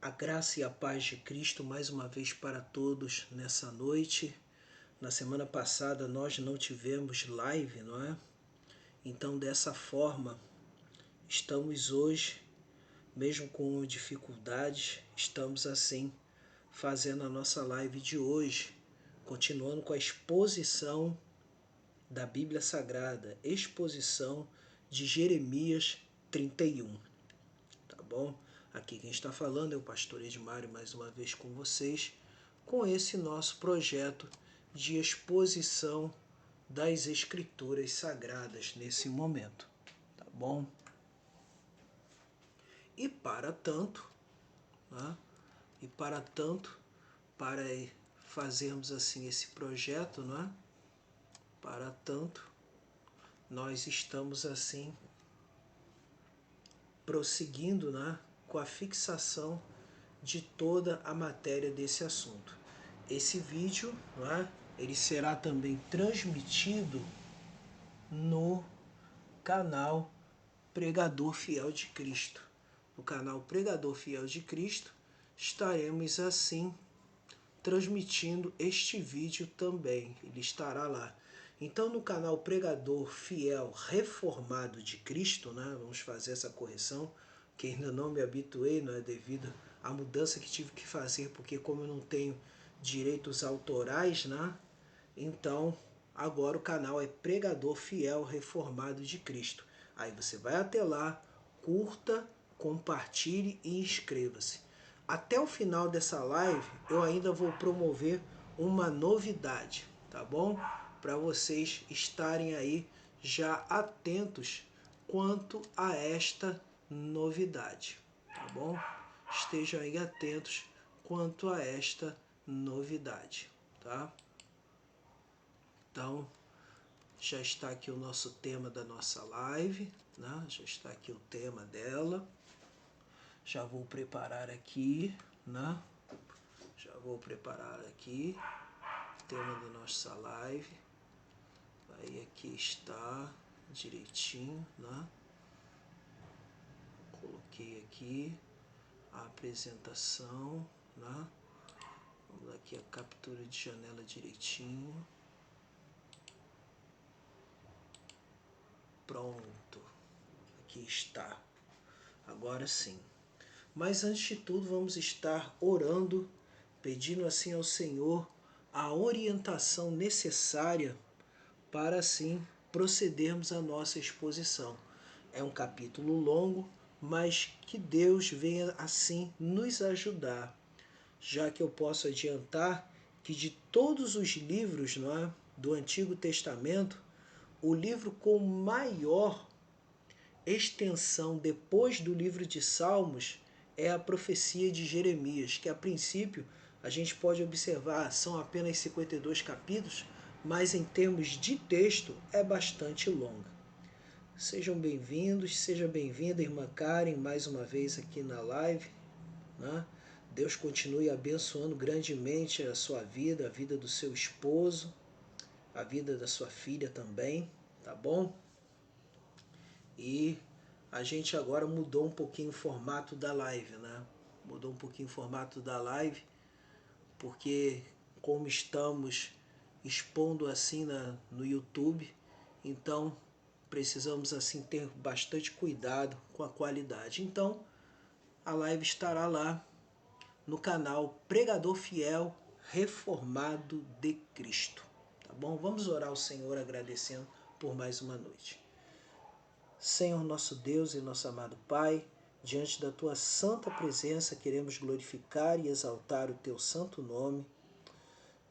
A graça e a paz de Cristo mais uma vez para todos nessa noite. Na semana passada nós não tivemos live, não é? Então dessa forma estamos hoje, mesmo com dificuldades, estamos assim fazendo a nossa live de hoje, continuando com a exposição da Bíblia Sagrada, exposição de Jeremias 31, tá bom? Aqui quem está falando é o pastor Edmário, mais uma vez com vocês, com esse nosso projeto de exposição das Escrituras Sagradas nesse momento, tá bom? E para tanto, né? Para fazermos assim esse projeto, não é? Para tanto, nós estamos assim prosseguindo, né, com a fixação de toda a matéria desse assunto. Esse vídeo, não é, ele será também transmitido no canal Pregador Fiel de Cristo. No canal Pregador Fiel de Cristo estaremos assim transmitindo este vídeo também. Ele estará lá. Então no canal Pregador Fiel Reformado de Cristo, né, vamos fazer essa correção, que ainda não me habituei, não é, devido à mudança que tive que fazer, porque como eu não tenho direitos autorais, né, então agora o canal é Pregador Fiel Reformado de Cristo. Aí você vai até lá, curta, compartilhe e inscreva-se. Até o final dessa live eu ainda vou promover uma novidade, tá bom? Para vocês estarem aí já atentos quanto a esta novidade, tá bom? Estejam aí atentos quanto a esta novidade, tá? Então, já está aqui o nosso tema da nossa live, né? Já está aqui o tema dela. Já vou preparar aqui, né? Já vou preparar aqui o tema da nossa live. Aí aqui está direitinho, né? Coloquei aqui a apresentação, né? Vamos aqui a captura de janela direitinho. Pronto, aqui está. Agora sim. Mas antes de tudo vamos estar orando, pedindo assim ao Senhor a orientação necessária para assim procedermos à nossa exposição. É um capítulo longo, mas que Deus venha assim nos ajudar, já que eu posso adiantar que de todos os livros, não é, do Antigo Testamento, o livro com maior extensão depois do livro de Salmos é a profecia de Jeremias, que a princípio a gente pode observar são apenas 52 capítulos, mas em termos de texto é bastante longa. Sejam bem-vindos, seja bem-vinda, irmã Karen, mais uma vez aqui na live, né? Deus continue abençoando grandemente a sua vida, a vida do seu esposo, a vida da sua filha também, tá bom? E a gente agora mudou um pouquinho o formato da live, né? Mudou um pouquinho o formato da live, porque como estamos expondo assim no YouTube, então precisamos assim ter bastante cuidado com a qualidade. Então a live estará lá no canal Pregador Fiel Reformado de Cristo, tá bom? Vamos orar ao Senhor agradecendo por mais uma noite. Senhor nosso Deus e nosso amado Pai, diante da Tua santa presença queremos glorificar e exaltar o Teu santo nome.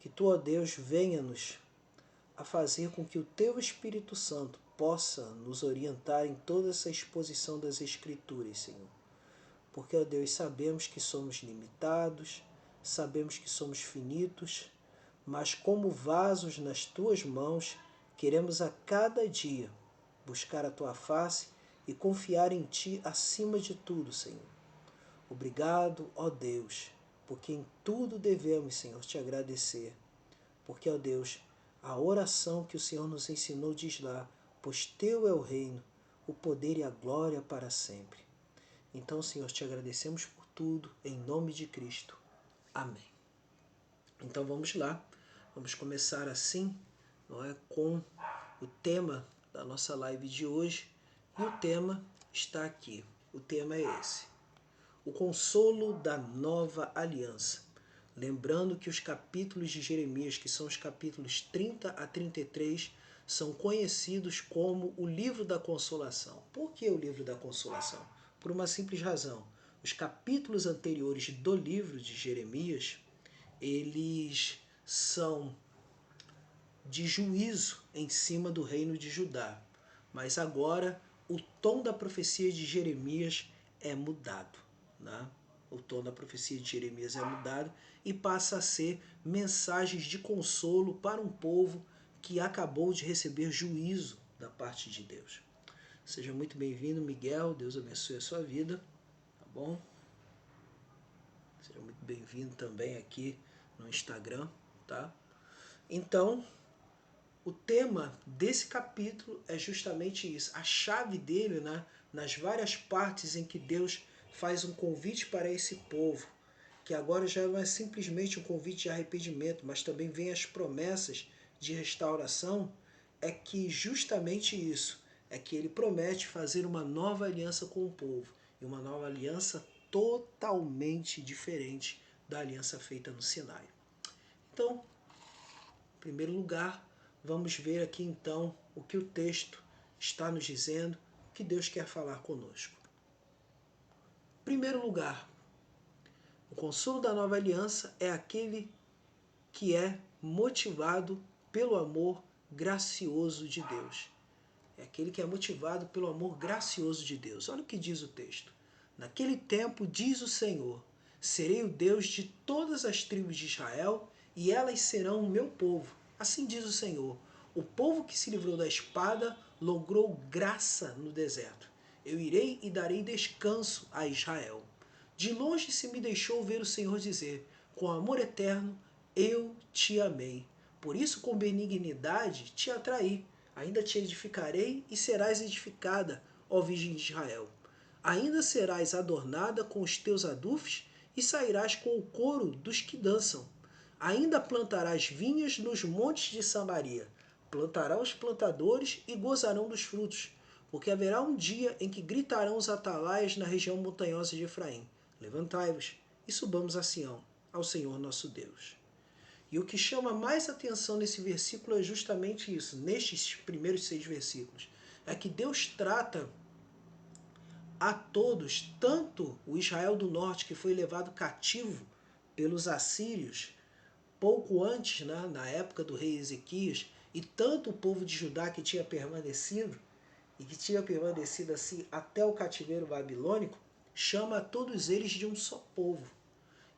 Que Tu, ó Deus, venha-nos a fazer com que o Teu Espírito Santo possa nos orientar em toda essa exposição das Escrituras, Senhor. Porque, ó Deus, sabemos que somos limitados, sabemos que somos finitos, mas como vasos nas Tuas mãos, queremos a cada dia buscar a Tua face e confiar em Ti acima de tudo, Senhor. Obrigado, ó Deus, porque em tudo devemos, Senhor, Te agradecer. Porque, ó Deus, a oração que o Senhor nos ensinou diz lá, pois Teu é o reino, o poder e a glória para sempre. Então, Senhor, Te agradecemos por tudo em nome de Cristo. Amém. Então vamos lá, vamos começar assim, não é, com o tema da nossa live de hoje, e o tema está aqui. O tema é esse: o consolo da nova aliança. Lembrando que os capítulos de Jeremias, que são os capítulos 30 a 33, são conhecidos como o livro da consolação. Por que o livro da consolação? Por uma simples razão. Os capítulos anteriores do livro de Jeremias, eles são de juízo em cima do reino de Judá. Mas agora o tom da profecia de Jeremias é mudado, né? O tom da profecia de Jeremias é mudado e passa a ser mensagens de consolo para um povo que acabou de receber juízo da parte de Deus. Seja muito bem-vindo, Miguel. Deus abençoe a sua vida, tá bom? Seja muito bem-vindo também aqui no Instagram, tá? Então, o tema desse capítulo é justamente isso. A chave dele, né, nas várias partes em que Deus faz um convite para esse povo, que agora já não é simplesmente um convite de arrependimento, mas também vem as promessas de restauração, é que justamente isso, é que ele promete fazer uma nova aliança com o povo, e uma nova aliança totalmente diferente da aliança feita no Sinai. Então, em primeiro lugar, vamos ver aqui então o que o texto está nos dizendo, o que Deus quer falar conosco. Em primeiro lugar, o consolo da nova aliança é aquele que é motivado pelo amor gracioso de Deus. É aquele que é motivado pelo amor gracioso de Deus. Olha o que diz o texto. Naquele tempo, diz o Senhor, serei o Deus de todas as tribos de Israel, e elas serão o meu povo. Assim diz o Senhor, o povo que se livrou da espada logrou graça no deserto. Eu irei e darei descanso a Israel. De longe se me deixou ver o Senhor dizer, com amor eterno eu te amei. Por isso com benignidade te atraí. Ainda te edificarei e serás edificada, ó Virgem de Israel. Ainda serás adornada com os teus adufes e sairás com o coro dos que dançam. Ainda plantarás vinhas nos montes de Samaria. Plantarão os plantadores e gozarão dos frutos. Porque haverá um dia em que gritarão os atalaias na região montanhosa de Efraim. Levantai-vos e subamos a Sião, ao Senhor nosso Deus. E o que chama mais atenção nesse versículo é justamente isso, nestes primeiros 6 versículos. É que Deus trata a todos, tanto o Israel do norte, que foi levado cativo pelos assírios, pouco antes, né, na época do rei Ezequias, e tanto o povo de Judá que tinha permanecido, e que tinha permanecido assim até o cativeiro babilônico, chama a todos eles de um só povo.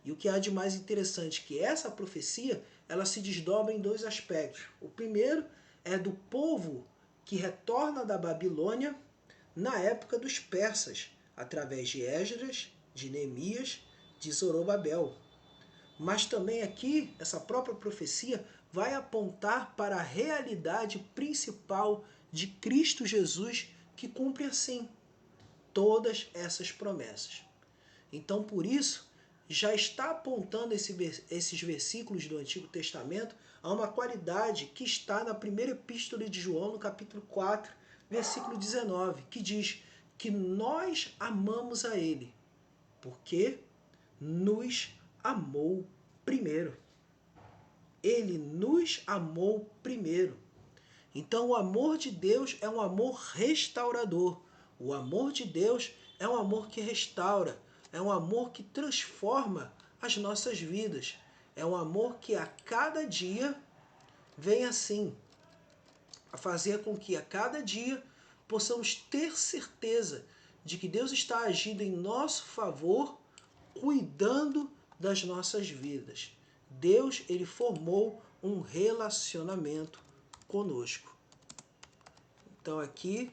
E o que há de mais interessante é que essa profecia ela se desdobra em 2 aspectos. O primeiro é do povo que retorna da Babilônia na época dos persas, através de Esdras, de Neemias, de Zorobabel. Mas também aqui, essa própria profecia vai apontar para a realidade principal de Cristo Jesus, que cumpre assim todas essas promessas. Então, por isso, já está apontando esses versículos do Antigo Testamento a uma qualidade que está na primeira epístola de João, no capítulo 4, versículo 19, que diz que nós amamos a Ele, porque nos amou primeiro. Ele nos amou primeiro. Então, o amor de Deus é um amor restaurador. O amor de Deus é um amor que restaura. É um amor que transforma as nossas vidas. É um amor que a cada dia vem assim, a fazer com que a cada dia possamos ter certeza de que Deus está agindo em nosso favor, cuidando das nossas vidas. Deus, ele formou um relacionamento conosco. Então aqui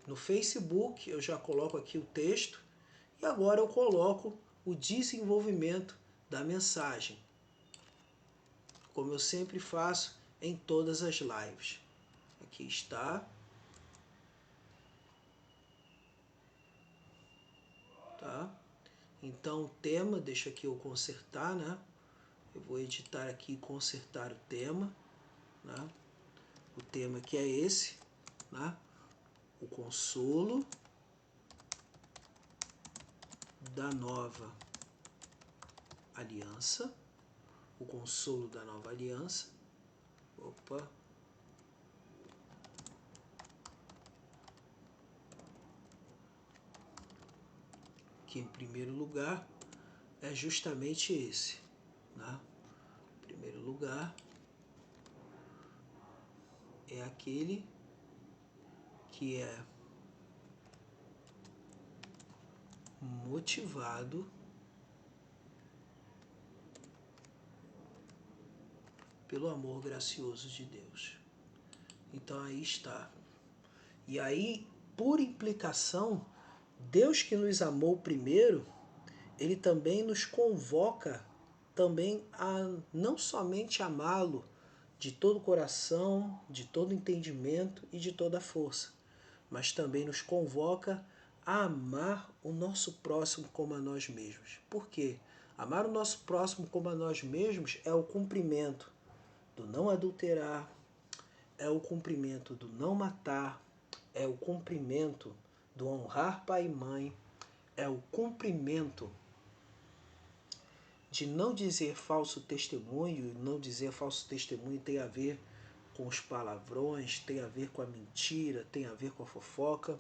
no Facebook eu já coloco aqui o texto e agora eu coloco o desenvolvimento da mensagem, como eu sempre faço em todas as lives. Aqui está. Tá? Então o tema, deixa aqui eu consertar, né? Eu vou editar aqui e consertar o tema, né? O tema que é esse, né? O consolo da nova aliança. O consolo da nova aliança. Opa. Que em primeiro lugar é justamente esse, né? Em primeiro lugar é aquele que é motivado pelo amor gracioso de Deus. Então aí está. E aí, por implicação, Deus que nos amou primeiro, ele também nos convoca também a não somente amá-lo de todo o coração, de todo entendimento e de toda a força, mas também nos convoca a amar o nosso próximo como a nós mesmos. Por quê? Amar o nosso próximo como a nós mesmos é o cumprimento do não adulterar, é o cumprimento do não matar, é o cumprimento do honrar pai e mãe, é o cumprimento de não dizer falso testemunho. E não dizer falso testemunho tem a ver com os palavrões, tem a ver com a mentira, tem a ver com a fofoca.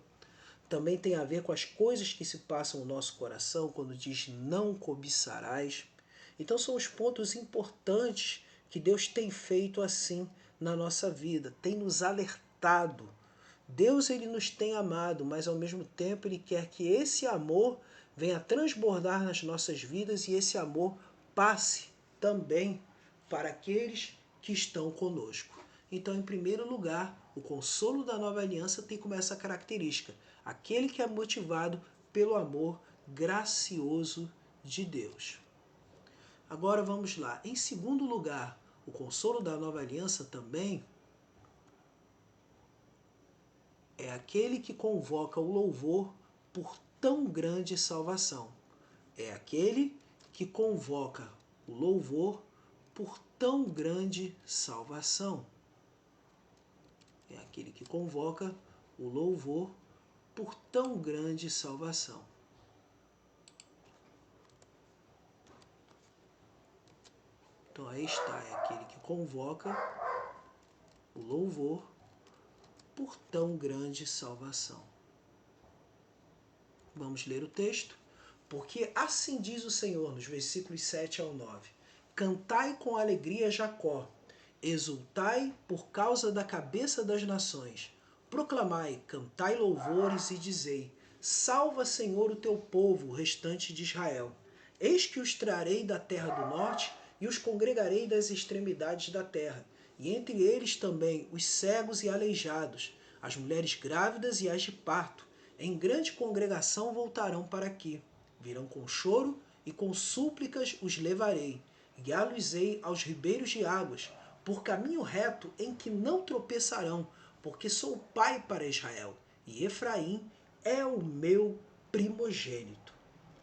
Também tem a ver com as coisas que se passam no nosso coração, quando diz não cobiçarás. Então são os pontos importantes que Deus tem feito assim na nossa vida, tem nos alertado. Deus ele nos tem amado, mas ao mesmo tempo ele quer que esse amor venha transbordar nas nossas vidas e esse amor passe também para aqueles que estão conosco. Então, em primeiro lugar, o consolo da nova aliança tem como essa característica: aquele que é motivado pelo amor gracioso de Deus. Agora vamos lá. Em segundo lugar, o consolo da nova aliança também é aquele que convoca o louvor por tão grande salvação. É aquele que convoca o louvor por tão grande salvação. É aquele que convoca o louvor por tão grande salvação. Então aí está, é aquele que convoca o louvor por tão grande salvação. Vamos ler o texto? Porque assim diz o Senhor, nos versículos 7 ao 9. Cantai com alegria, Jacó, exultai por causa da cabeça das nações. Proclamai, cantai louvores e dizei, salva, Senhor, o teu povo, o restante de Israel. Eis que os trarei da terra do norte e os congregarei das extremidades da terra, e entre eles também os cegos e aleijados, as mulheres grávidas e as de parto. Em grande congregação voltarão para aqui. Virão com choro e com súplicas os levarei. Guiá-los-ei aos ribeiros de águas, por caminho reto em que não tropeçarão, porque sou pai para Israel, e Efraim é o meu primogênito.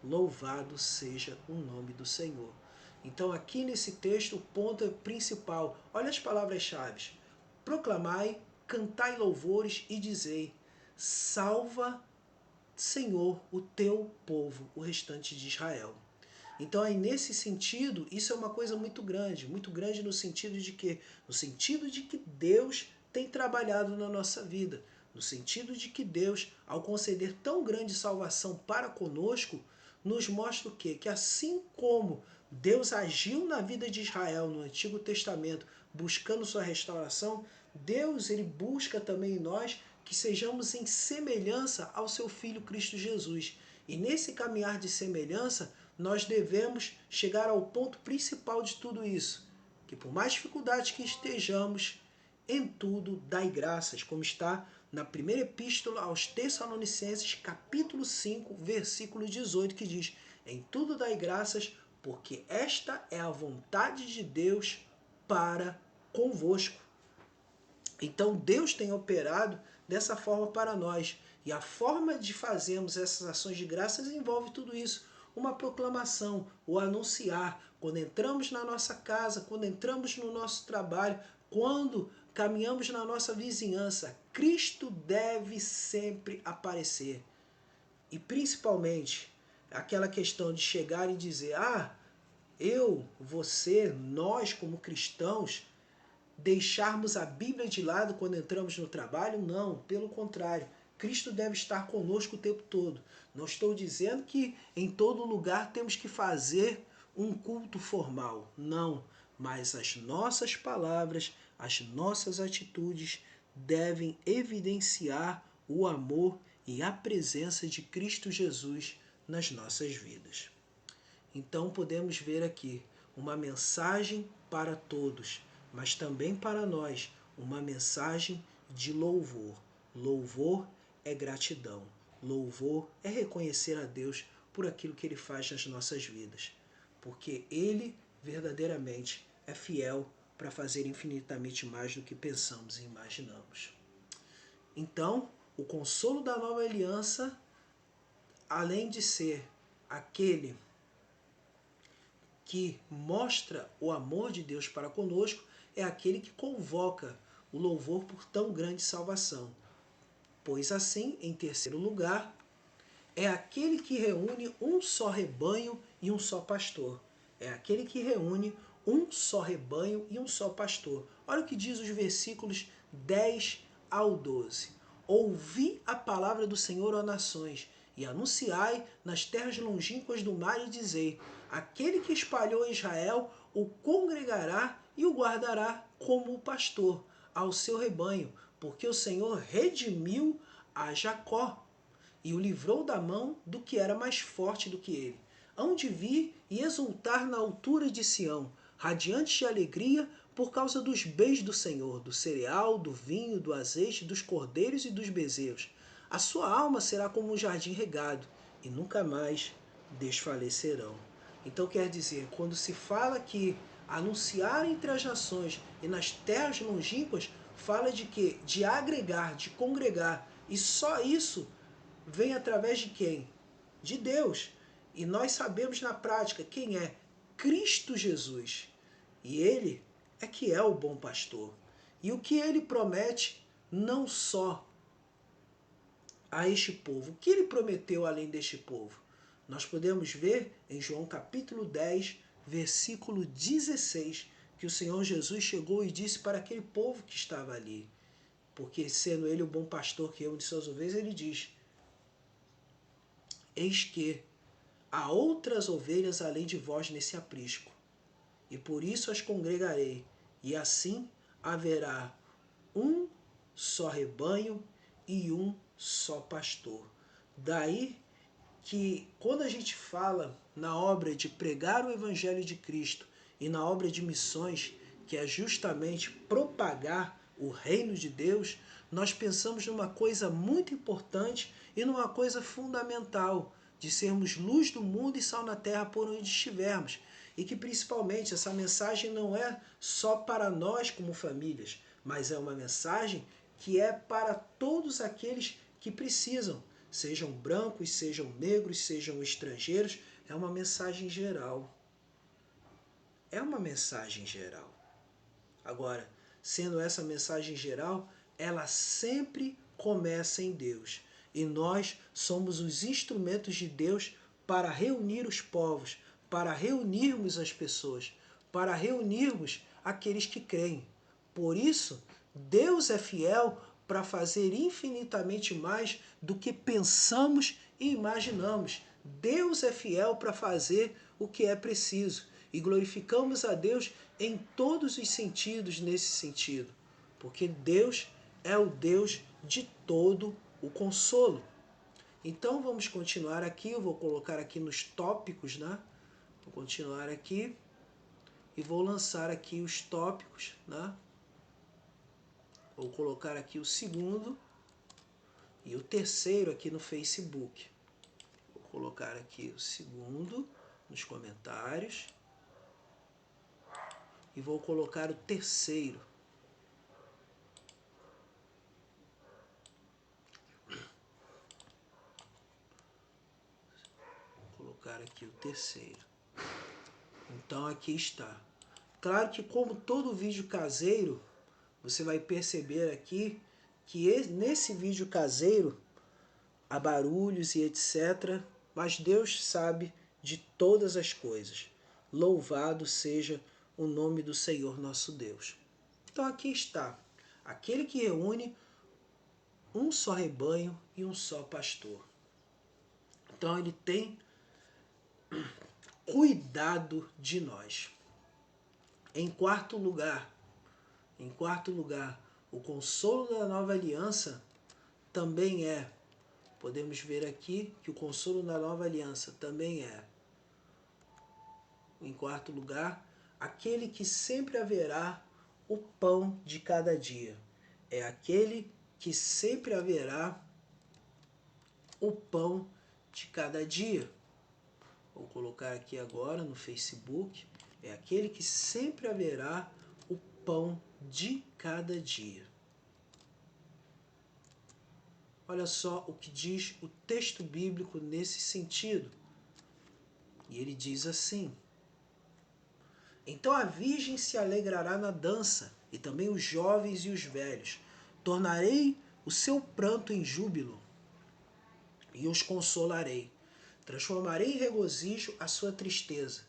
Louvado seja o nome do Senhor. Então aqui nesse texto o ponto principal, olha as palavras-chave. Proclamai, cantai louvores e dizei, salva, Senhor, o teu povo, o restante de Israel. Então aí nesse sentido, isso é uma coisa muito grande no sentido de que? No sentido de que Deus tem trabalhado na nossa vida, no sentido de que Deus, ao conceder tão grande salvação para conosco, nos mostra o quê? Que assim como Deus agiu na vida de Israel no Antigo Testamento, buscando sua restauração, Deus ele busca também em nós que sejamos em semelhança ao seu Filho Cristo Jesus. E nesse caminhar de semelhança, nós devemos chegar ao ponto principal de tudo isso, que por mais dificuldades que estejamos, em tudo dai graças, como está na primeira epístola aos Tessalonicenses, capítulo 5, versículo 18, que diz, em tudo dai graças, porque esta é a vontade de Deus para convosco. Então Deus tem operado dessa forma para nós. E a forma de fazermos essas ações de graças envolve tudo isso. uma proclamação, o anunciar. Quando entramos na nossa casa, quando entramos no nosso trabalho, quando caminhamos na nossa vizinhança, Cristo deve sempre aparecer. E principalmente aquela questão de chegar e dizer, eu, você, nós como cristãos, deixarmos a Bíblia de lado quando entramos no trabalho? Não, pelo contrário. Cristo deve estar conosco o tempo todo. Não estou dizendo que em todo lugar temos que fazer um culto formal. Não, mas as nossas palavras, as nossas atitudes devem evidenciar o amor e a presença de Cristo Jesus nas nossas vidas. Então podemos ver aqui uma mensagem para todos, mas também para nós, uma mensagem de louvor. Louvor é gratidão. Louvor é reconhecer a Deus por aquilo que Ele faz nas nossas vidas. Porque Ele verdadeiramente é fiel para fazer infinitamente mais do que pensamos e imaginamos. Então, o consolo da nova aliança, além de ser aquele que mostra o amor de Deus para conosco, é aquele que convoca o louvor por tão grande salvação. Pois assim, em terceiro lugar, é aquele que reúne um só rebanho e um só pastor. É aquele que reúne um só rebanho e um só pastor. Olha o que diz os versículos 10 ao 12. Ouvi a palavra do Senhor, ó nações, e anunciai nas terras longínquas do mar e dizei, aquele que espalhou Israel o congregará e o guardará como o pastor ao seu rebanho, porque o Senhor redimiu a Jacó e o livrou da mão do que era mais forte do que ele. Hão de vir e exultar na altura de Sião, radiantes de alegria por causa dos bens do Senhor, do cereal, do vinho, do azeite, dos cordeiros e dos bezerros. A sua alma será como um jardim regado, e nunca mais desfalecerão. Então quer dizer, quando se fala que anunciar entre as nações e nas terras longínquas, fala de quê? De agregar, de congregar. E só isso vem através de quem? De Deus. E nós sabemos na prática quem é? Cristo Jesus. E Ele é que é o bom pastor. E o que Ele promete não só a este povo. O que Ele prometeu além deste povo? Nós podemos ver em João capítulo 10, versículo 16, que o Senhor Jesus chegou e disse para aquele povo que estava ali. Porque sendo Ele o bom pastor que reúne suas ovelhas, Ele diz, eis que há outras ovelhas além de vós nesse aprisco, e por isso as congregarei, e assim haverá um só rebanho e um só pastor. Daí que quando a gente fala na obra de pregar o Evangelho de Cristo e na obra de missões, que é justamente propagar o reino de Deus, nós pensamos numa coisa muito importante e numa coisa fundamental, de sermos luz do mundo e sal na terra por onde estivermos. E que principalmente essa mensagem não é só para nós como famílias, mas é uma mensagem que é para todos aqueles que precisam, sejam brancos, sejam negros, sejam estrangeiros, é uma mensagem geral. É uma mensagem geral. Agora, sendo essa mensagem geral, ela sempre começa em Deus. E nós somos os instrumentos de Deus para reunir os povos, para reunirmos as pessoas, para reunirmos aqueles que creem. Por isso, Deus é fiel para fazer infinitamente mais do que pensamos e imaginamos. Deus é fiel para fazer o que é preciso. E glorificamos a Deus em todos os sentidos nesse sentido. Porque Deus é o Deus de todo o consolo. Então vamos continuar aqui, eu vou colocar aqui nos tópicos, né? Vou continuar aqui e vou lançar aqui os tópicos, né? Vou colocar aqui o segundo e o terceiro aqui no Facebook. Vou colocar aqui o segundo nos comentários e vou colocar o terceiro. Vou colocar aqui aqui o terceiro. Então aqui está. Claro que como todo vídeo caseiro, você vai perceber aqui que nesse vídeo caseiro há barulhos e etc. Mas Deus sabe de todas as coisas. Louvado seja o nome do Senhor nosso Deus. Então aqui está. Aquele que reúne um só rebanho e um só pastor. Então ele tem cuidado de nós. Em quarto lugar, o consolo da nova aliança também é, podemos ver aqui que o consolo da nova aliança também é, em quarto lugar, aquele que sempre haverá o pão de cada dia. É aquele que sempre haverá o pão de cada dia. Vou colocar aqui agora no Facebook. É aquele que sempre haverá o pão de cada dia. Olha só o que diz o texto bíblico nesse sentido. E ele diz assim: então a virgem se alegrará na dança, e também os jovens e os velhos. Tornarei o seu pranto em júbilo, e os consolarei. Transformarei em regozijo a sua tristeza.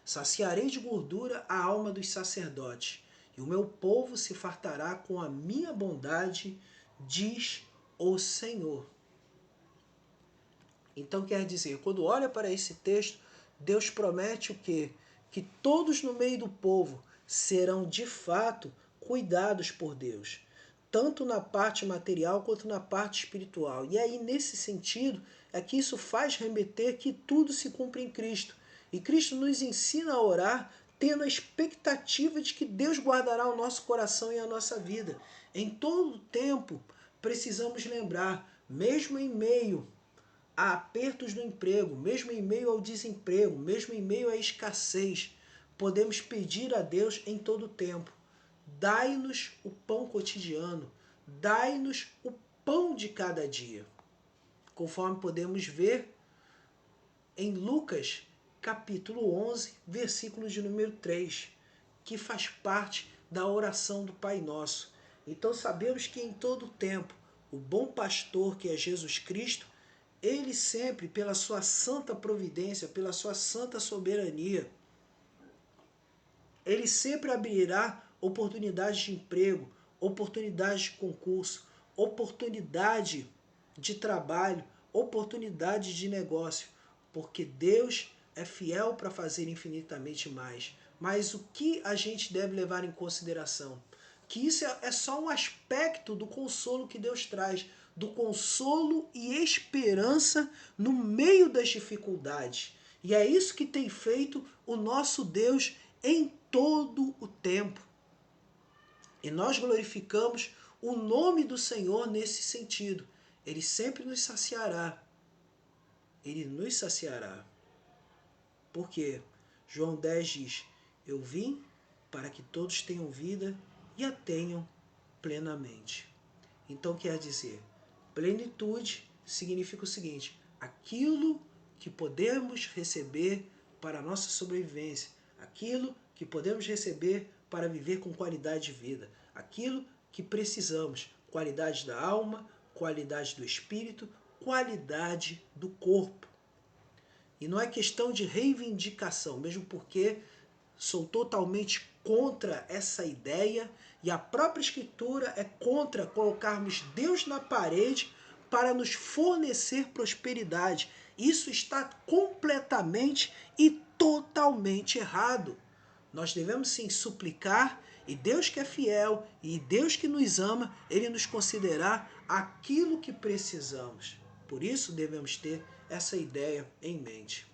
Saciarei de gordura a alma dos sacerdotes, e o meu povo se fartará com a minha bondade, diz o Senhor. Então quer dizer, quando olha para esse texto, Deus promete o quê? Que todos no meio do povo serão de fato cuidados por Deus, tanto na parte material quanto na parte espiritual. E aí, nesse sentido, é que isso faz remeter que tudo se cumpre em Cristo. E Cristo nos ensina a orar tendo a expectativa de que Deus guardará o nosso coração e a nossa vida. Em todo tempo, precisamos lembrar, mesmo em meio a apertos no emprego, mesmo em meio ao desemprego, mesmo em meio à escassez, podemos pedir a Deus em todo tempo: dai-nos o pão cotidiano, dai-nos o pão de cada dia. Conforme podemos ver em Lucas, capítulo 11, versículo de número 3, que faz parte da oração do Pai Nosso. Então sabemos que em todo tempo, o bom pastor, que é Jesus Cristo, ele sempre, pela sua santa providência, pela sua santa soberania, ele sempre abrirá oportunidades de emprego, oportunidades de concurso, oportunidade de trabalho, oportunidade de negócio, porque Deus é fiel para fazer infinitamente mais. Mas o que a gente deve levar em consideração? Que isso é só um aspecto do consolo que Deus traz, do consolo e esperança no meio das dificuldades. E é isso que tem feito o nosso Deus em todo o tempo. E nós glorificamos o nome do Senhor nesse sentido. Ele sempre nos saciará. Ele nos saciará. Por quê? João 10 diz: eu vim para que todos tenham vida e a tenham plenamente. Então quer dizer, plenitude significa o seguinte: aquilo que podemos receber para a nossa sobrevivência, aquilo que podemos receber para viver com qualidade de vida, aquilo que precisamos, qualidade da alma, qualidade do espírito, qualidade do corpo. E não é questão de reivindicação, mesmo porque sou totalmente contra essa ideia e a própria Escritura é contra colocarmos Deus na parede para nos fornecer prosperidade. Isso está completamente e totalmente errado. Nós devemos sim suplicar, e Deus que é fiel e Deus que nos ama, Ele nos concederá aquilo que precisamos. Por isso devemos ter essa ideia em mente.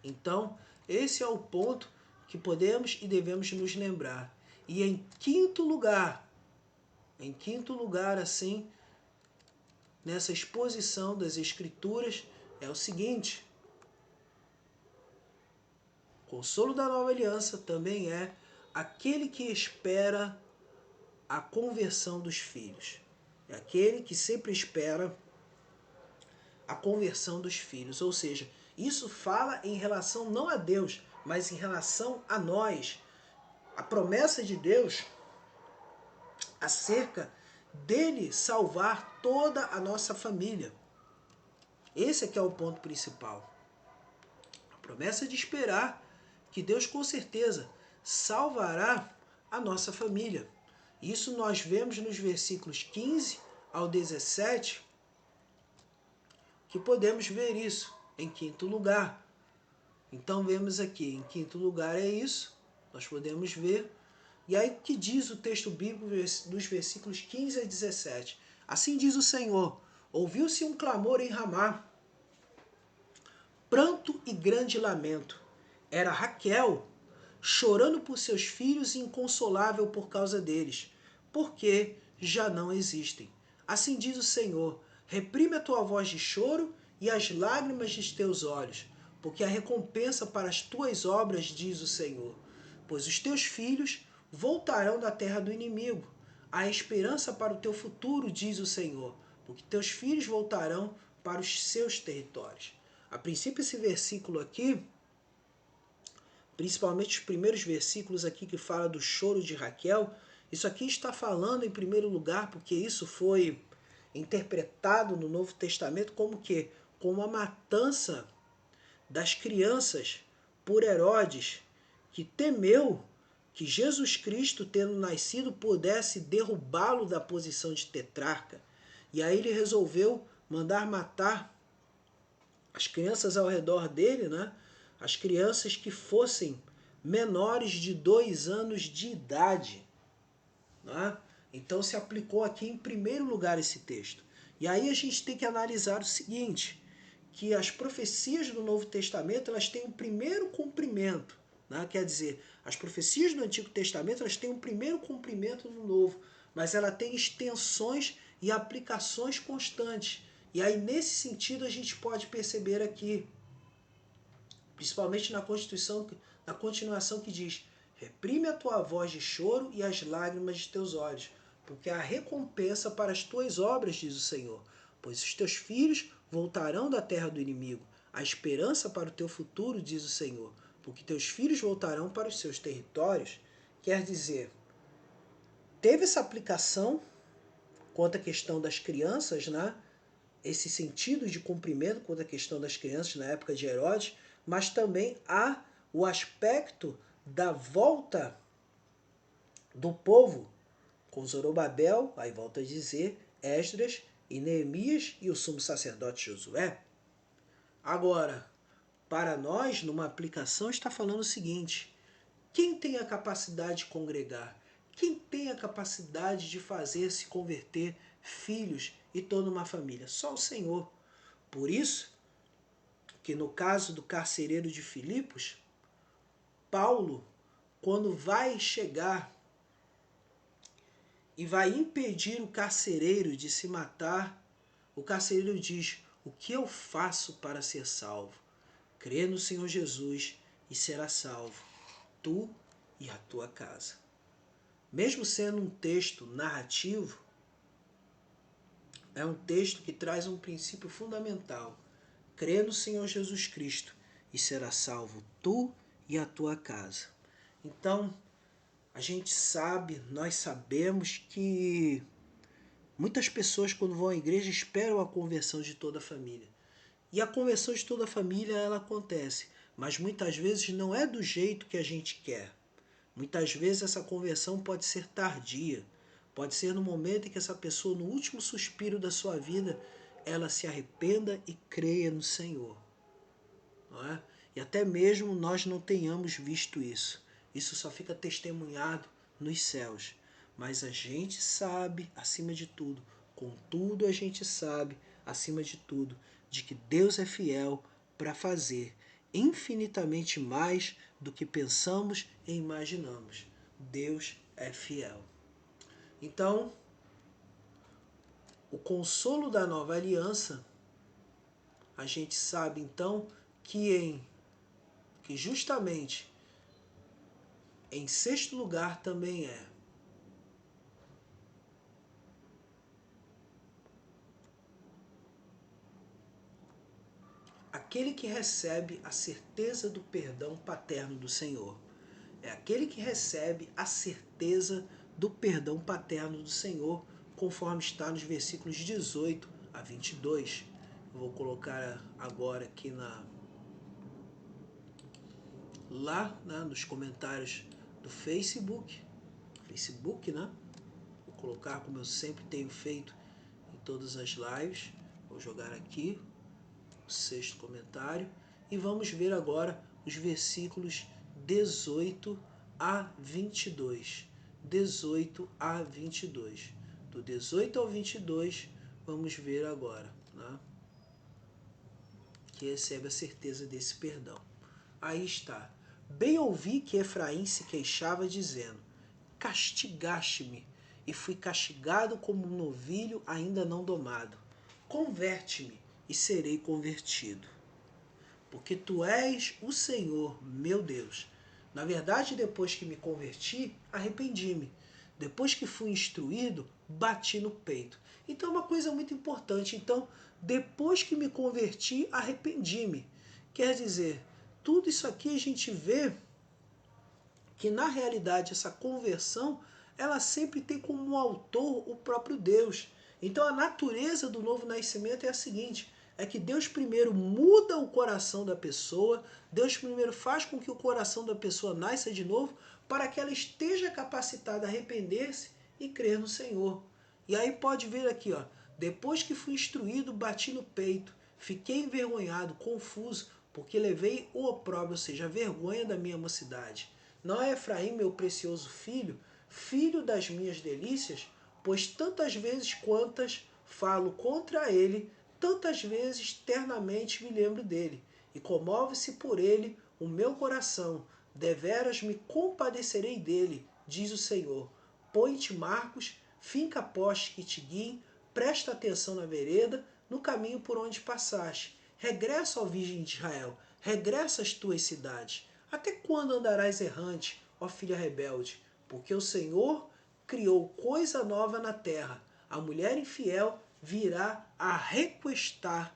Então, esse é o ponto que podemos e devemos nos lembrar. E em quinto lugar, assim, nessa exposição das Escrituras, é o seguinte: o consolo da nova aliança também é aquele que espera a conversão dos filhos. É aquele que sempre espera a conversão dos filhos, ou seja, Isso fala em relação não a Deus, mas em relação a nós. A promessa de Deus acerca dele salvar toda a nossa família. Esse é que é o ponto principal. A promessa de esperar que Deus com certeza salvará a nossa família. Isso nós vemos nos versículos 15 ao 17, que podemos ver isso em quinto lugar. Então vemos aqui, em quinto lugar é isso, nós podemos ver. E aí que diz o texto bíblico dos versículos 15 a 17? Assim diz o Senhor, ouviu-se um clamor em Ramá, pranto e grande lamento. Era Raquel, chorando por seus filhos e inconsolável por causa deles, porque já não existem. Assim diz o Senhor, reprime a tua voz de choro e as lágrimas de teus olhos, porque a recompensa para as tuas obras, diz o Senhor. Pois os teus filhos voltarão da terra do inimigo, a esperança para o teu futuro, diz o Senhor, porque teus filhos voltarão para os seus territórios. A princípio, esse versículo aqui, principalmente os primeiros versículos aqui que fala do choro de Raquel, isso aqui está falando em primeiro lugar, porque isso foi interpretado no Novo Testamento como que? Como a matança das crianças por Herodes, que temeu que Jesus Cristo, tendo nascido, pudesse derrubá-lo da posição de tetrarca. E aí ele resolveu mandar matar as crianças ao redor dele, né? As crianças que fossem menores de 2 anos de idade. Né? Então se aplicou aqui em primeiro lugar esse texto. E aí a gente tem que analisar o seguinte, que as profecias do Novo Testamento elas têm um primeiro cumprimento. Né? Quer dizer, as profecias do Antigo Testamento elas têm um primeiro cumprimento no Novo, mas ela tem extensões e aplicações constantes. E aí, nesse sentido, a gente pode perceber aqui, principalmente na continuação que diz, reprime a tua voz de choro e as lágrimas de teus olhos, porque há recompensa para as tuas obras, diz o Senhor, pois os teus filhos voltarão da terra do inimigo, a esperança para o teu futuro, diz o Senhor, porque teus filhos voltarão para os seus territórios. Quer dizer, teve essa aplicação quanto à questão das crianças, né? Esse sentido de cumprimento quanto à questão das crianças na época de Herodes, mas também há o aspecto da volta do povo com Zorobabel, aí volta a dizer, Esdras e Neemias e o sumo sacerdote Josué. Agora, para nós, numa aplicação, está falando o seguinte, quem tem a capacidade de congregar? Quem tem a capacidade de fazer se converter filhos e toda uma família? Só o Senhor. Por isso, que no caso do carcereiro de Filipos, Paulo, quando vai chegar e vai impedir o carcereiro de se matar, o carcereiro diz, o que eu faço para ser salvo? Crê no Senhor Jesus e será salvo, tu e a tua casa. Mesmo sendo um texto narrativo, é um texto que traz um princípio fundamental. Crê no Senhor Jesus Cristo e será salvo tu e a tua casa. Então, a gente sabe, nós sabemos que muitas pessoas quando vão à igreja esperam a conversão de toda a família. E a conversão de toda a família ela acontece, mas muitas vezes não é do jeito que a gente quer. Muitas vezes essa conversão pode ser tardia, pode ser no momento em que essa pessoa, no último suspiro da sua vida, ela se arrependa e creia no Senhor. Não é? E até mesmo nós não tenhamos visto isso. Isso só fica testemunhado nos céus. Mas a gente sabe, acima de tudo, contudo a gente sabe, acima de tudo, de que Deus é fiel para fazer infinitamente mais do que pensamos e imaginamos. Deus é fiel. Então, o consolo da nova aliança, a gente sabe então que justamente em sexto lugar também é aquele que recebe a certeza do perdão paterno do Senhor. É aquele que recebe a certeza do perdão paterno do Senhor, conforme está nos versículos 18 a 22. Eu vou colocar agora aqui lá, né, nos comentários do Facebook, né? Vou colocar como eu sempre tenho feito em todas as lives. Vou jogar aqui o 6º comentário e vamos ver agora os versículos 18 a 22. 18 a 22. Do 18 ao 22, vamos ver agora, né? Que recebe a certeza desse perdão. Aí está. Bem ouvi que Efraim se queixava, dizendo: castigaste-me, e fui castigado como um novilho ainda não domado. Converte-me, e serei convertido. Porque tu és o Senhor, meu Deus. Na verdade, depois que me converti, arrependi-me. Depois que fui instruído, bati no peito. Então é uma coisa muito importante. Então, depois que me converti, arrependi-me. Quer dizer, tudo isso aqui a gente vê que na realidade essa conversão, ela sempre tem como autor o próprio Deus. Então a natureza do novo nascimento é a seguinte: é que Deus primeiro muda o coração da pessoa, Deus primeiro faz com que o coração da pessoa nasça de novo, para que ela esteja capacitada a arrepender-se e crer no Senhor. E aí pode ver aqui, ó, depois que fui instruído, bati no peito, fiquei envergonhado, confuso, porque levei o opróbrio, ou seja, a vergonha da minha mocidade. Não é Efraim, meu precioso filho, filho das minhas delícias? Pois tantas vezes quantas falo contra ele, tantas vezes ternamente me lembro dele, e comove-se por ele o meu coração. Deveras me compadecerei dele, diz o Senhor. Põe-te marcos, finca postes que te guiem, presta atenção na vereda, no caminho por onde passaste. Regressa, ó Virgem de Israel, regressa às tuas cidades. Até quando andarás errante, ó filha rebelde? Porque o Senhor criou coisa nova na terra. A mulher infiel virá a requestar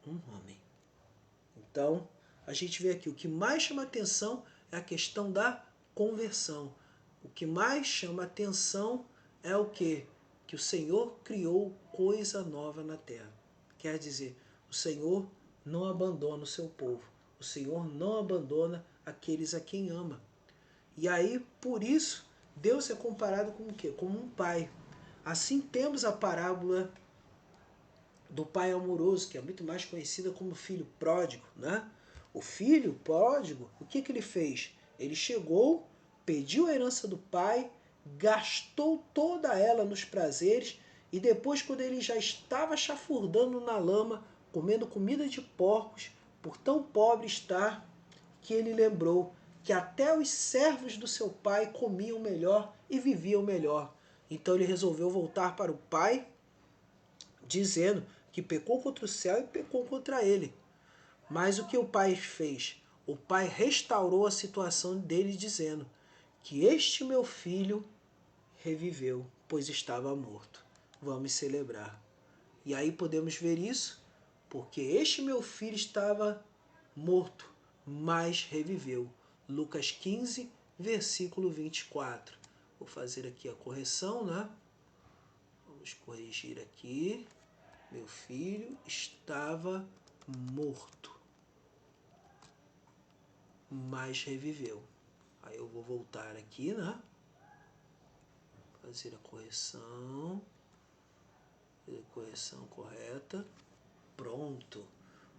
um homem. Então, a gente vê aqui, o que mais chama atenção é a questão da conversão. O que mais chama atenção é o quê? Que o Senhor criou coisa nova na terra. Quer dizer, o Senhor não abandona o seu povo. O Senhor não abandona aqueles a quem ama. E aí, por isso, Deus é comparado com o quê? Como um pai. Assim temos a parábola do pai amoroso, que é muito mais conhecida como filho pródigo, né? O filho pródigo, o que ele fez? Ele chegou, pediu a herança do pai, gastou toda ela nos prazeres e depois, quando ele já estava chafurdando na lama, comendo comida de porcos, por tão pobre estar, que ele lembrou que até os servos do seu pai comiam melhor e viviam melhor. Então ele resolveu voltar para o pai, dizendo que pecou contra o céu e pecou contra ele. Mas o que o pai fez? O pai restaurou a situação dele, dizendo que este meu filho reviveu, pois estava morto. Vamos celebrar. E aí podemos ver isso, porque este meu filho estava morto, mas reviveu. Lucas 15, versículo 24. Vou fazer aqui a correção, né? Vamos corrigir aqui. Meu filho estava morto, mas reviveu. Aí eu vou voltar aqui, né? Fazer a correção. Fazer a correção correta. Pronto.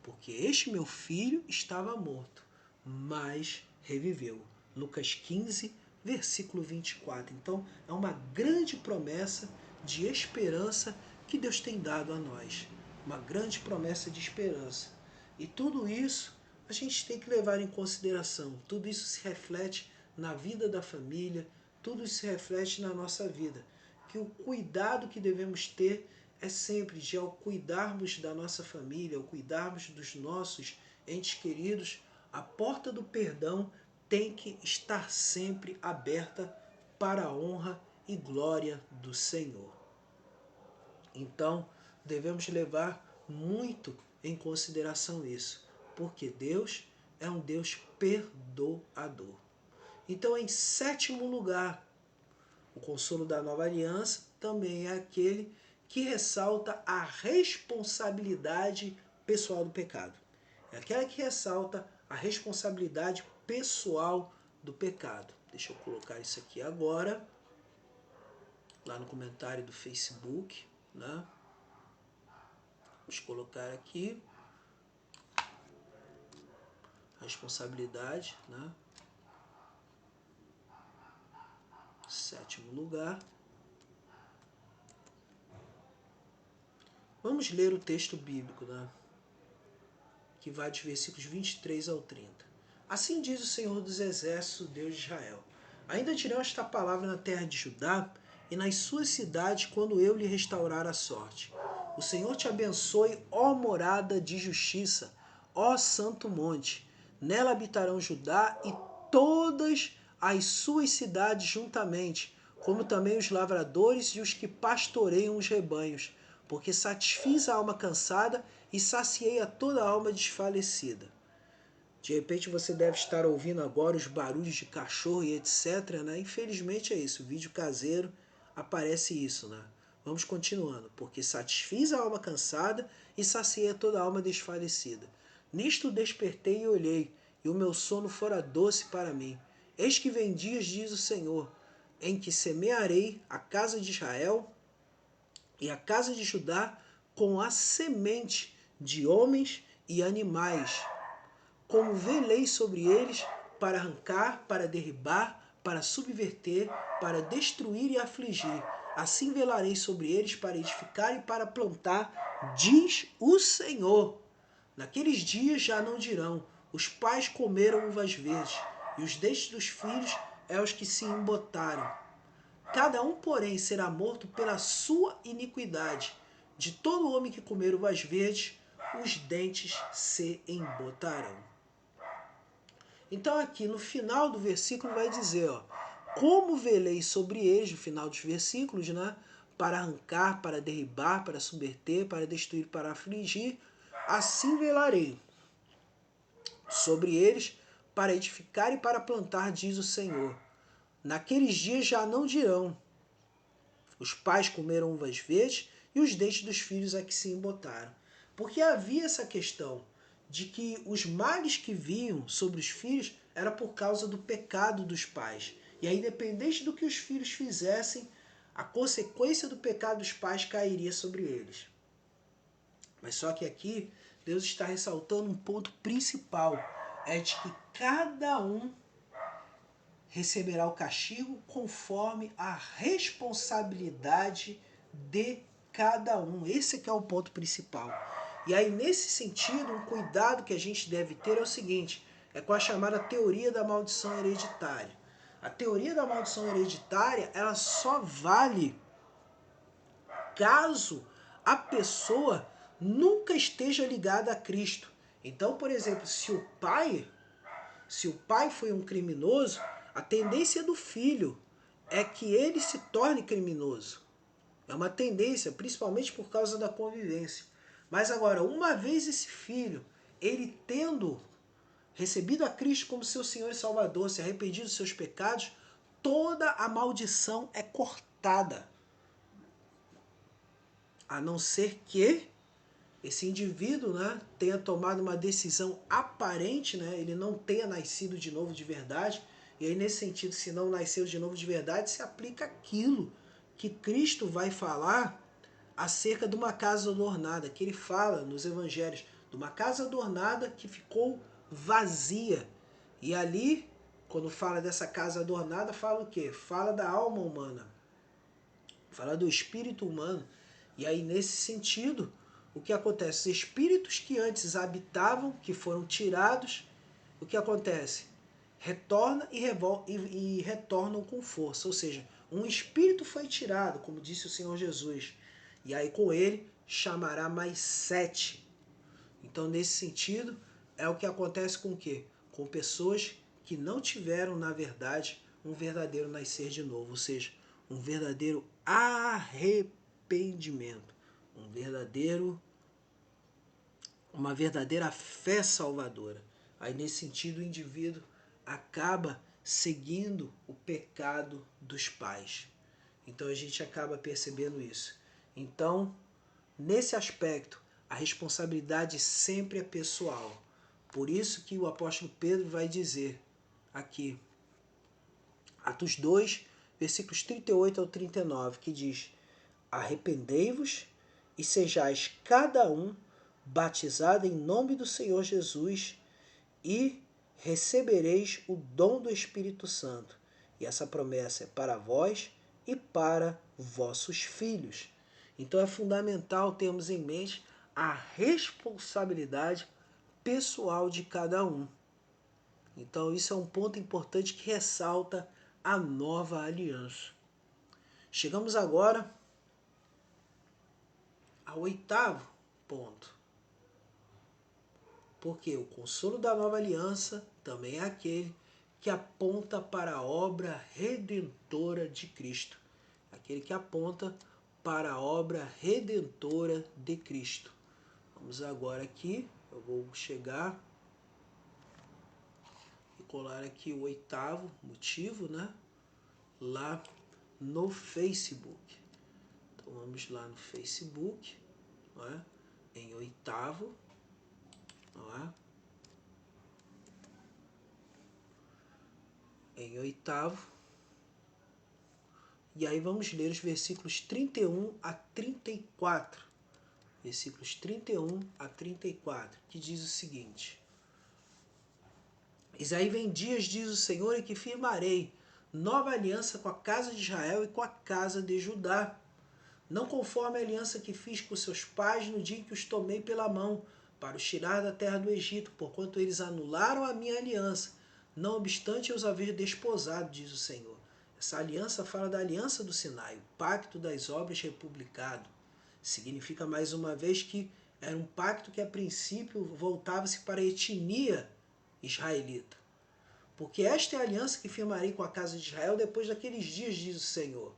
Porque este meu filho estava morto, mas reviveu. Lucas 15, versículo 24. Então, é uma grande promessa de esperança que Deus tem dado a nós. Uma grande promessa de esperança. E tudo isso a gente tem que levar em consideração. Tudo isso se reflete na vida da família, tudo isso se reflete na nossa vida. Que o cuidado que devemos ter é sempre de, ao cuidarmos da nossa família, ao cuidarmos dos nossos entes queridos, a porta do perdão tem que estar sempre aberta para a honra e glória do Senhor. Então, devemos levar muito em consideração isso. Porque Deus é um Deus perdoador. Então, em sétimo lugar, o consolo da nova aliança também é aquele que ressalta a responsabilidade pessoal do pecado. É aquela que ressalta a responsabilidade pessoal do pecado. Deixa eu colocar isso aqui agora, lá no comentário do Facebook, né? Vamos colocar aqui a responsabilidade, né? Sétimo lugar. Vamos ler o texto bíblico, né? Que vai dos versículos 23 ao 30. Assim diz o Senhor dos Exércitos, Deus de Israel: ainda dirão esta palavra na terra de Judá e nas suas cidades, quando eu lhe restaurar a sorte. O Senhor te abençoe, ó morada de justiça, ó santo monte. Nela habitarão Judá e todas as suas cidades juntamente, como também os lavradores e os que pastoreiam os rebanhos, porque satisfiz a alma cansada e saciei a toda a alma desfalecida. De repente você deve estar ouvindo agora os barulhos de cachorro e etc, né? Infelizmente é isso, vídeo caseiro, aparece isso, né? Vamos continuando. Porque satisfiz a alma cansada e saciei toda a alma desfalecida. Nisto despertei e olhei, e o meu sono fora doce para mim. Eis que vem dias, diz o Senhor, em que semearei a casa de Israel e a casa de Judá com a semente de homens e animais, como velei sobre eles para arrancar, para derribar, para subverter, para destruir e afligir. Assim velarei sobre eles para edificar e para plantar, diz o Senhor. Naqueles dias já não dirão: os pais comeram uvas verdes, e os dentes dos filhos é os que se embotaram. Cada um, porém, será morto pela sua iniquidade. De todo homem que comer uvas verdes, os dentes se embotarão. Então aqui no final do versículo vai dizer, ó, como velei sobre eles, no final dos versículos, né? Para arrancar, para derribar, para subverter, para destruir, para afligir, assim velarei sobre eles, para edificar e para plantar, diz o Senhor. Naqueles dias já não dirão: os pais comeram uvas verdes e os dentes dos filhos é que se embotaram. Porque havia essa questão de que os males que vinham sobre os filhos era por causa do pecado dos pais. E aí, independente do que os filhos fizessem, a consequência do pecado dos pais cairia sobre eles. Mas só que aqui, Deus está ressaltando um ponto principal. É de que cada um receberá o castigo conforme a responsabilidade de cada um. Esse que é o ponto principal. E aí, nesse sentido, um cuidado que a gente deve ter é o seguinte, é com a chamada teoria da maldição hereditária. A teoria da maldição hereditária, ela só vale caso a pessoa nunca esteja ligada a Cristo. Então, por exemplo, se o pai foi um criminoso, a tendência do filho é que ele se torne criminoso. É uma tendência, principalmente por causa da convivência. Mas agora, uma vez esse filho, ele tendo recebido a Cristo como seu Senhor e Salvador, se arrependido dos seus pecados, toda a maldição é cortada. A não ser que esse indivíduo, né, tenha tomado uma decisão aparente, né, ele não tenha nascido de novo de verdade. E aí, nesse sentido, se não nasceu de novo de verdade, se aplica aquilo que Cristo vai falar acerca de uma casa adornada, que ele fala nos evangelhos, de uma casa adornada que ficou vazia. E ali, quando fala dessa casa adornada, fala o quê? Fala da alma humana, fala do espírito humano. E aí, nesse sentido, o que acontece? Os espíritos que antes habitavam, que foram tirados, o que acontece? Retorna e retornam com força. Ou seja, um espírito foi tirado, como disse o Senhor Jesus. E aí com ele chamará mais 7. Então, nesse sentido, é o que acontece com o quê? Com pessoas que não tiveram, na verdade, um verdadeiro nascer de novo. Ou seja, um verdadeiro arrependimento. Um verdadeiro uma verdadeira fé salvadora. Aí, nesse sentido, o indivíduo acaba seguindo o pecado dos pais. Então, a gente acaba percebendo isso. Então, nesse aspecto, a responsabilidade sempre é pessoal. Por isso que o apóstolo Pedro vai dizer aqui, Atos 2, versículos 38 ao 39, que diz: arrependei-vos e sejais cada um batizado em nome do Senhor Jesus e recebereis o dom do Espírito Santo. E essa promessa é para vós e para vossos filhos. Então é fundamental termos em mente a responsabilidade pessoal de cada um. Então isso é um ponto importante que ressalta a nova aliança. Chegamos agora ao 8º ponto. Porque o consolo da nova aliança também é aquele que aponta para a obra redentora de Cristo. Aquele que aponta para a obra redentora de Cristo. Vamos agora aqui, eu vou chegar e colar aqui o 8º motivo, né? Lá no Facebook. Então vamos lá no Facebook, não é? Em 8º, não é? Em 8º. E aí vamos ler os versículos 31 a 34. Versículos 31 a 34, que diz o seguinte: eis aí vem dias, diz o Senhor, em que firmarei nova aliança com a casa de Israel e com a casa de Judá, não conforme a aliança que fiz com seus pais no dia em que os tomei pela mão, para os tirar da terra do Egito, porquanto eles anularam a minha aliança, não obstante eu os haver desposado, diz o Senhor. Essa aliança fala da aliança do Sinai, o pacto das obras republicado. Significa mais uma vez que era um pacto que a princípio voltava-se para a etnia israelita. Porque esta é a aliança que firmarei com a casa de Israel depois daqueles dias, diz o Senhor.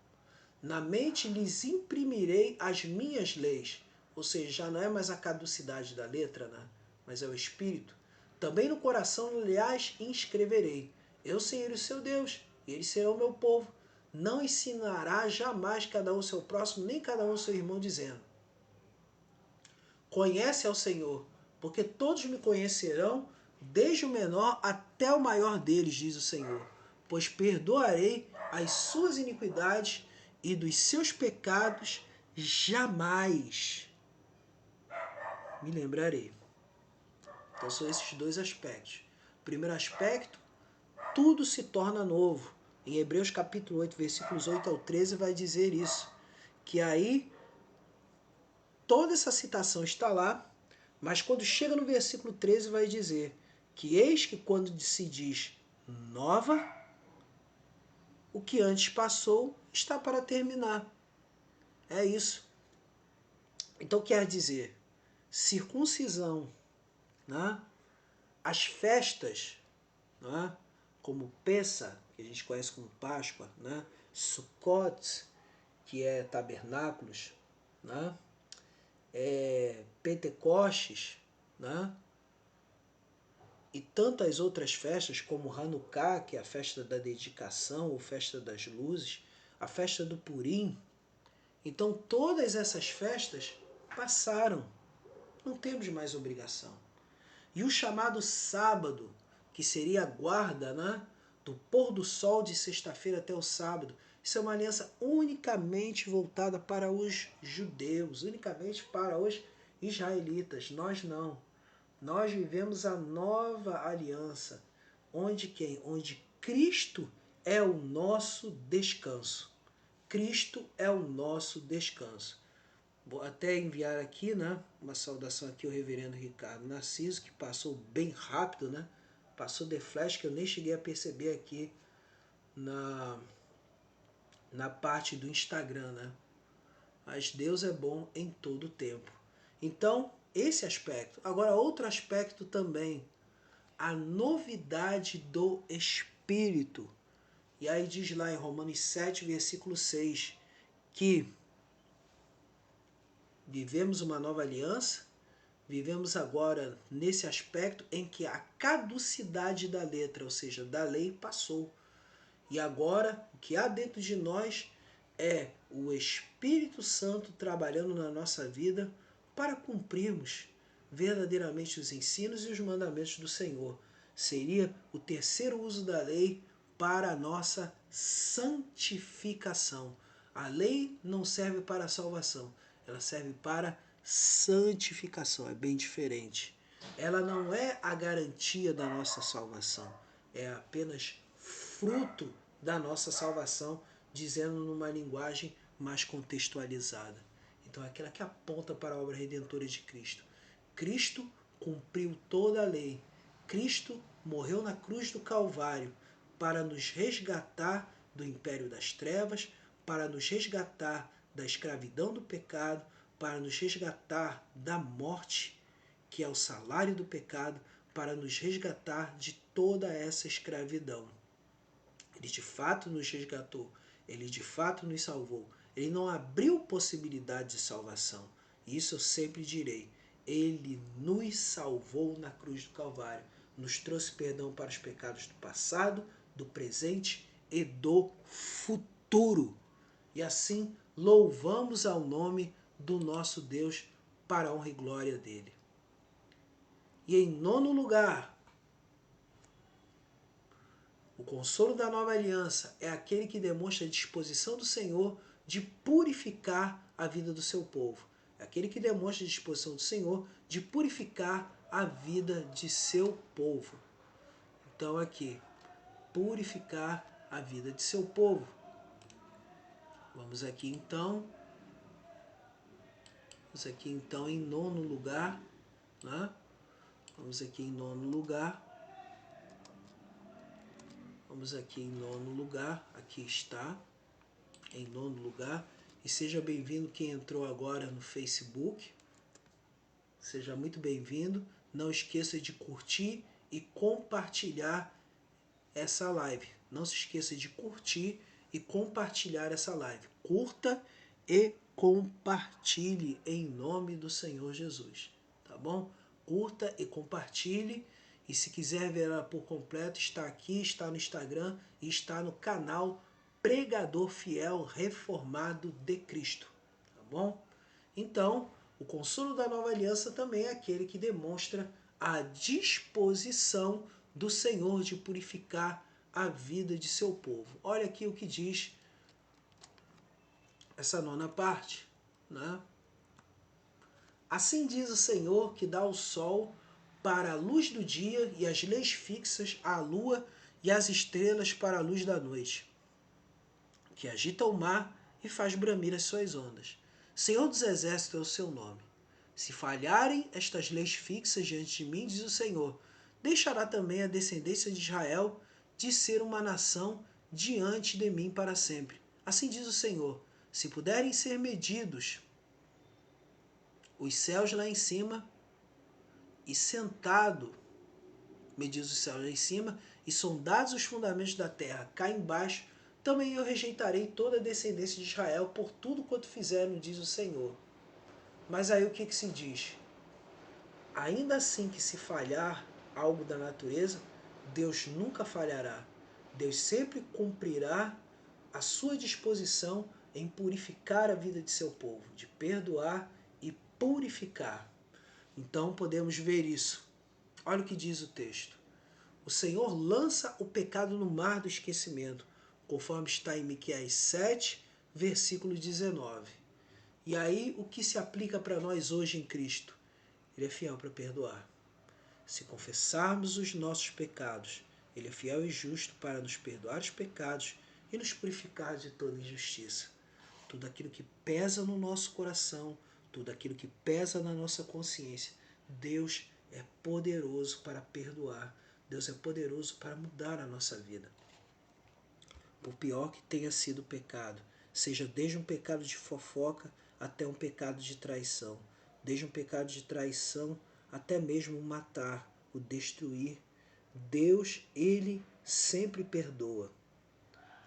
Na mente lhes imprimirei as minhas leis, ou seja, já não é mais a caducidade da letra, né? Mas é o Espírito. Também no coração lhes inscreverei. Eu serei o seu Deus, e eles serão o meu povo. Não ensinará jamais cada um o seu próximo, nem cada um o seu irmão, dizendo: conhece ao Senhor, porque todos me conhecerão, desde o menor até o maior deles, diz o Senhor. Pois perdoarei as suas iniquidades e dos seus pecados jamais me lembrarei. Então são esses dois aspectos. Primeiro aspecto, tudo se torna novo. Em Hebreus capítulo 8, versículos 8 ao 13 vai dizer isso. Que aí toda essa citação está lá, mas quando chega no versículo 13 vai dizer que eis que quando se diz nova, o que antes passou está para terminar. É isso. Então quer dizer, circuncisão, né? As festas, né? Como Pessa, que a gente conhece como Páscoa, né? Sukkot, que é tabernáculos, né? Pentecostes, né? E tantas outras festas como Hanukkah, que é a festa da dedicação ou festa das luzes, a festa do Purim. Então todas essas festas passaram, não temos mais obrigação. E o chamado sábado, que seria a guarda, né, do pôr do sol de sexta-feira até o sábado, isso é uma aliança unicamente voltada para os judeus, unicamente para os israelitas. Nós não. Nós vivemos a nova aliança, onde quem? Onde Cristo é o nosso descanso. Cristo é o nosso descanso. Vou até enviar aqui, né, uma saudação aqui ao reverendo Ricardo Narciso, que passou bem rápido, né? Passou de flash que eu nem cheguei a perceber aqui na parte do Instagram, né? Mas Deus é bom em todo o tempo. Então, esse aspecto. Agora, outro aspecto também, a novidade do Espírito. E aí diz lá em Romanos 7, versículo 6, que vivemos uma nova aliança, Vivemos agora nesse aspecto em que a caducidade da letra, ou seja, da lei, passou. E agora, o que há dentro de nós é o Espírito Santo trabalhando na nossa vida para cumprirmos verdadeiramente os ensinos e os mandamentos do Senhor. Seria o terceiro uso da lei para a nossa santificação. A lei não serve para a salvação, ela serve para santificação, é bem diferente. Ela não é a garantia da nossa salvação, é apenas fruto da nossa salvação, dizendo numa linguagem mais contextualizada. Então é aquela que aponta para a obra redentora de Cristo. Cristo cumpriu toda a lei. Cristo morreu na cruz do Calvário para nos resgatar do império das trevas, para nos resgatar da escravidão do pecado, para nos resgatar da morte, que é o salário do pecado, para nos resgatar de toda essa escravidão. Ele de fato nos resgatou, ele de fato nos salvou. Ele não abriu possibilidade de salvação. Isso eu sempre direi. Ele nos salvou na cruz do Calvário. Nos trouxe perdão para os pecados do passado, do presente e do futuro. E assim louvamos ao nome do nosso Deus para a honra e glória dele. E em nono lugar, o consolo da nova aliança é aquele que demonstra a disposição do Senhor de purificar a vida do seu povo. É aquele que demonstra a disposição do Senhor de purificar a vida de seu povo. Então aqui, purificar a vida de seu povo. Vamos aqui então em nono lugar, né? Vamos aqui em nono lugar. Vamos aqui em nono lugar, aqui está, em nono lugar. E seja bem-vindo quem entrou agora no Facebook. Seja muito bem-vindo. Não esqueça de curtir e compartilhar essa live. Não se esqueça de curtir e compartilhar essa live. Curta e compartilhe em nome do Senhor Jesus. Tá bom? Curta e compartilhe. E se quiser ver ela por completo, está aqui, está no Instagram e está no canal Pregador Fiel Reformado de Cristo. Tá bom? Então, o consolo da nova aliança também é aquele que demonstra a disposição do Senhor de purificar a vida de seu povo. Olha aqui o que diz essa nona parte, né? Assim diz o Senhor que dá o sol para a luz do dia e as leis fixas à lua e as estrelas para a luz da noite, que agita o mar e faz bramir as suas ondas. Senhor dos exércitos é o seu nome. Se falharem estas leis fixas diante de mim, diz o Senhor, deixará também a descendência de Israel de ser uma nação diante de mim para sempre. Assim diz o Senhor, se puderem ser medidos os céus lá em cima, e sentado, medidos os céus lá em cima, e sondados os fundamentos da terra cá embaixo, também eu rejeitarei toda a descendência de Israel por tudo quanto fizeram, diz o Senhor. Mas aí o que se diz? Ainda assim que se falhar algo da natureza, Deus nunca falhará. Deus sempre cumprirá a sua disposição em purificar a vida de seu povo, de perdoar e purificar. Então podemos ver isso. Olha o que diz o texto. O Senhor lança o pecado no mar do esquecimento, conforme está em Miqueias 7, versículo 19. E aí o que se aplica para nós hoje em Cristo? Ele é fiel para perdoar. Se confessarmos os nossos pecados, Ele é fiel e justo para nos perdoar os pecados e nos purificar de toda injustiça. Tudo aquilo que pesa no nosso coração, tudo aquilo que pesa na nossa consciência, Deus é poderoso para perdoar. Deus é poderoso para mudar a nossa vida. Por pior que tenha sido o pecado, seja desde um pecado de fofoca até um pecado de traição, desde um pecado de traição até mesmo o matar, o destruir, Deus, Ele sempre perdoa.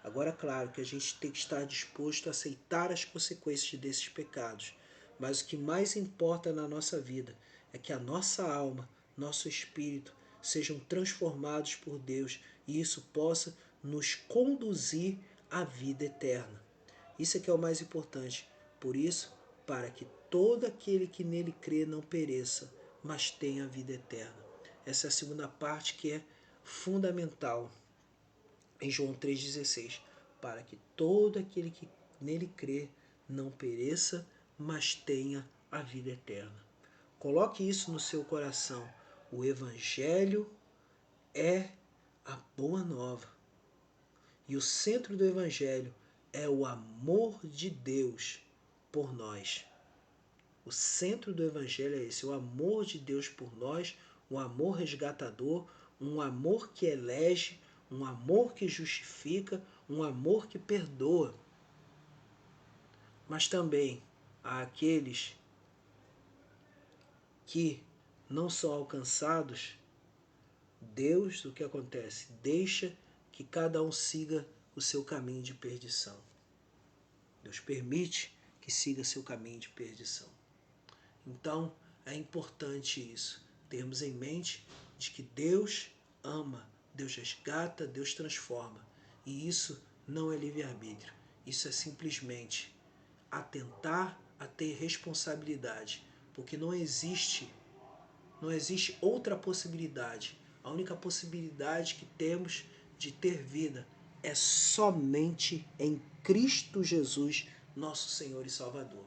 Agora, claro que a gente tem que estar disposto a aceitar as consequências desses pecados, mas o que mais importa na nossa vida é que a nossa alma, nosso espírito sejam transformados por Deus e isso possa nos conduzir à vida eterna. Isso é que é o mais importante. Por isso, para que todo aquele que nele crê não pereça, mas tenha a vida eterna. Essa é a segunda parte que é fundamental em João 3,16. Para que todo aquele que nele crê não pereça, mas tenha a vida eterna. Coloque isso no seu coração. O Evangelho é a boa nova. E o centro do Evangelho é o amor de Deus por nós. O centro do Evangelho é esse, o amor de Deus por nós, um amor resgatador, um amor que elege, um amor que justifica, um amor que perdoa. Mas também há aqueles que não são alcançados. Deus, o que acontece? Deixa que cada um siga o seu caminho de perdição. Deus permite que siga seu caminho de perdição. Então, é importante isso, termos em mente de que Deus ama, Deus resgata, Deus transforma. E isso não é livre-arbítrio. Isso é simplesmente atentar a ter responsabilidade, porque não existe outra possibilidade. A única possibilidade que temos de ter vida é somente em Cristo Jesus, nosso Senhor e Salvador.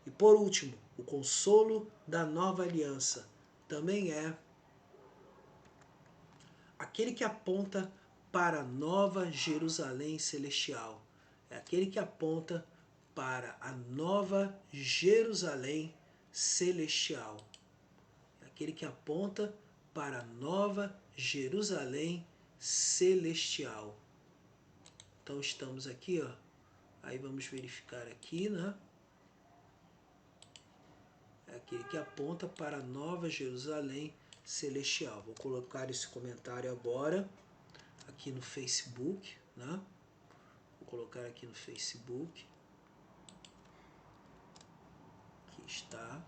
E por último, o consolo da nova aliança também é aquele que aponta para a nova Jerusalém celestial. É aquele que aponta para a nova Jerusalém celestial. É aquele que aponta para a nova Jerusalém celestial. Então estamos aqui, ó. Aí vamos verificar aqui, né? É aquele que aponta para a nova Jerusalém celestial. Vou colocar esse comentário agora aqui no Facebook, né? Vou colocar aqui no Facebook. Aqui está.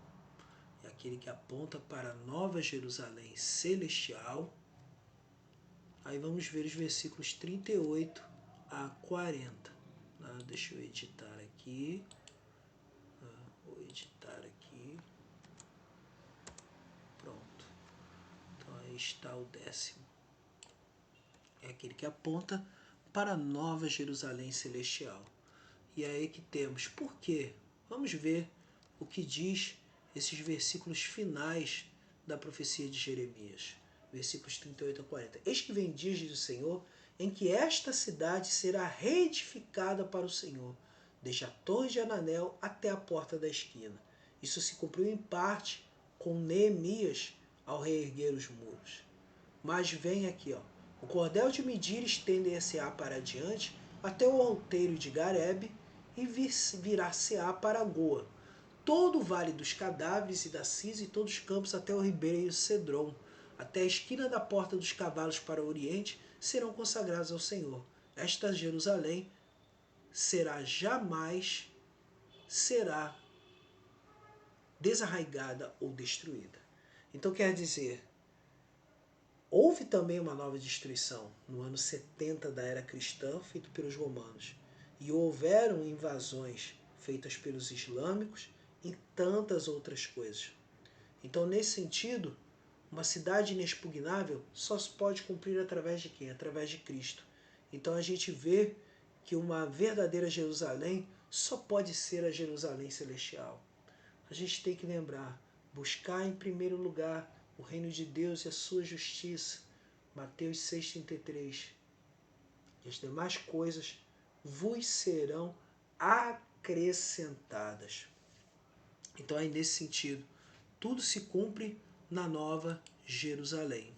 É aquele que aponta para a nova Jerusalém celestial. Aí vamos ver os versículos 38 a 40. Né? Deixa eu editar aqui. Vou editar aqui. Pronto. Então aí está o 10º. É aquele que aponta para a nova Jerusalém celestial. E é aí que temos. Por quê? Vamos ver o que diz esses versículos finais da profecia de Jeremias. Versículos 38 a 40. Eis que vem dias, diz o Senhor, em que esta cidade será reedificada para o Senhor, desde a torre de Ananel até a porta da esquina. Isso se cumpriu em parte com Neemias ao reerguer os muros. Mas vem aqui, ó. O cordel de medir estender-se-á para adiante até o outeiro de Garebe e virar-se-á para Goa. Todo o vale dos cadáveres e da Cis e todos os campos até o ribeiro Cedron, até a esquina da porta dos cavalos para o oriente, serão consagrados ao Senhor. Esta Jerusalém será desarraigada ou destruída. Então quer dizer, houve também uma nova destruição no ano 70 da era cristã, feito pelos romanos. E houveram invasões feitas pelos islâmicos e tantas outras coisas. Então, nesse sentido, uma cidade inexpugnável só se pode cumprir através de quem? Através de Cristo. Então a gente vê que uma verdadeira Jerusalém só pode ser a Jerusalém celestial. A gente tem que lembrar, buscar em primeiro lugar o reino de Deus e a sua justiça. Mateus 6,33. E as demais coisas vos serão acrescentadas. Então aí nesse sentido, tudo se cumpre na nova Jerusalém.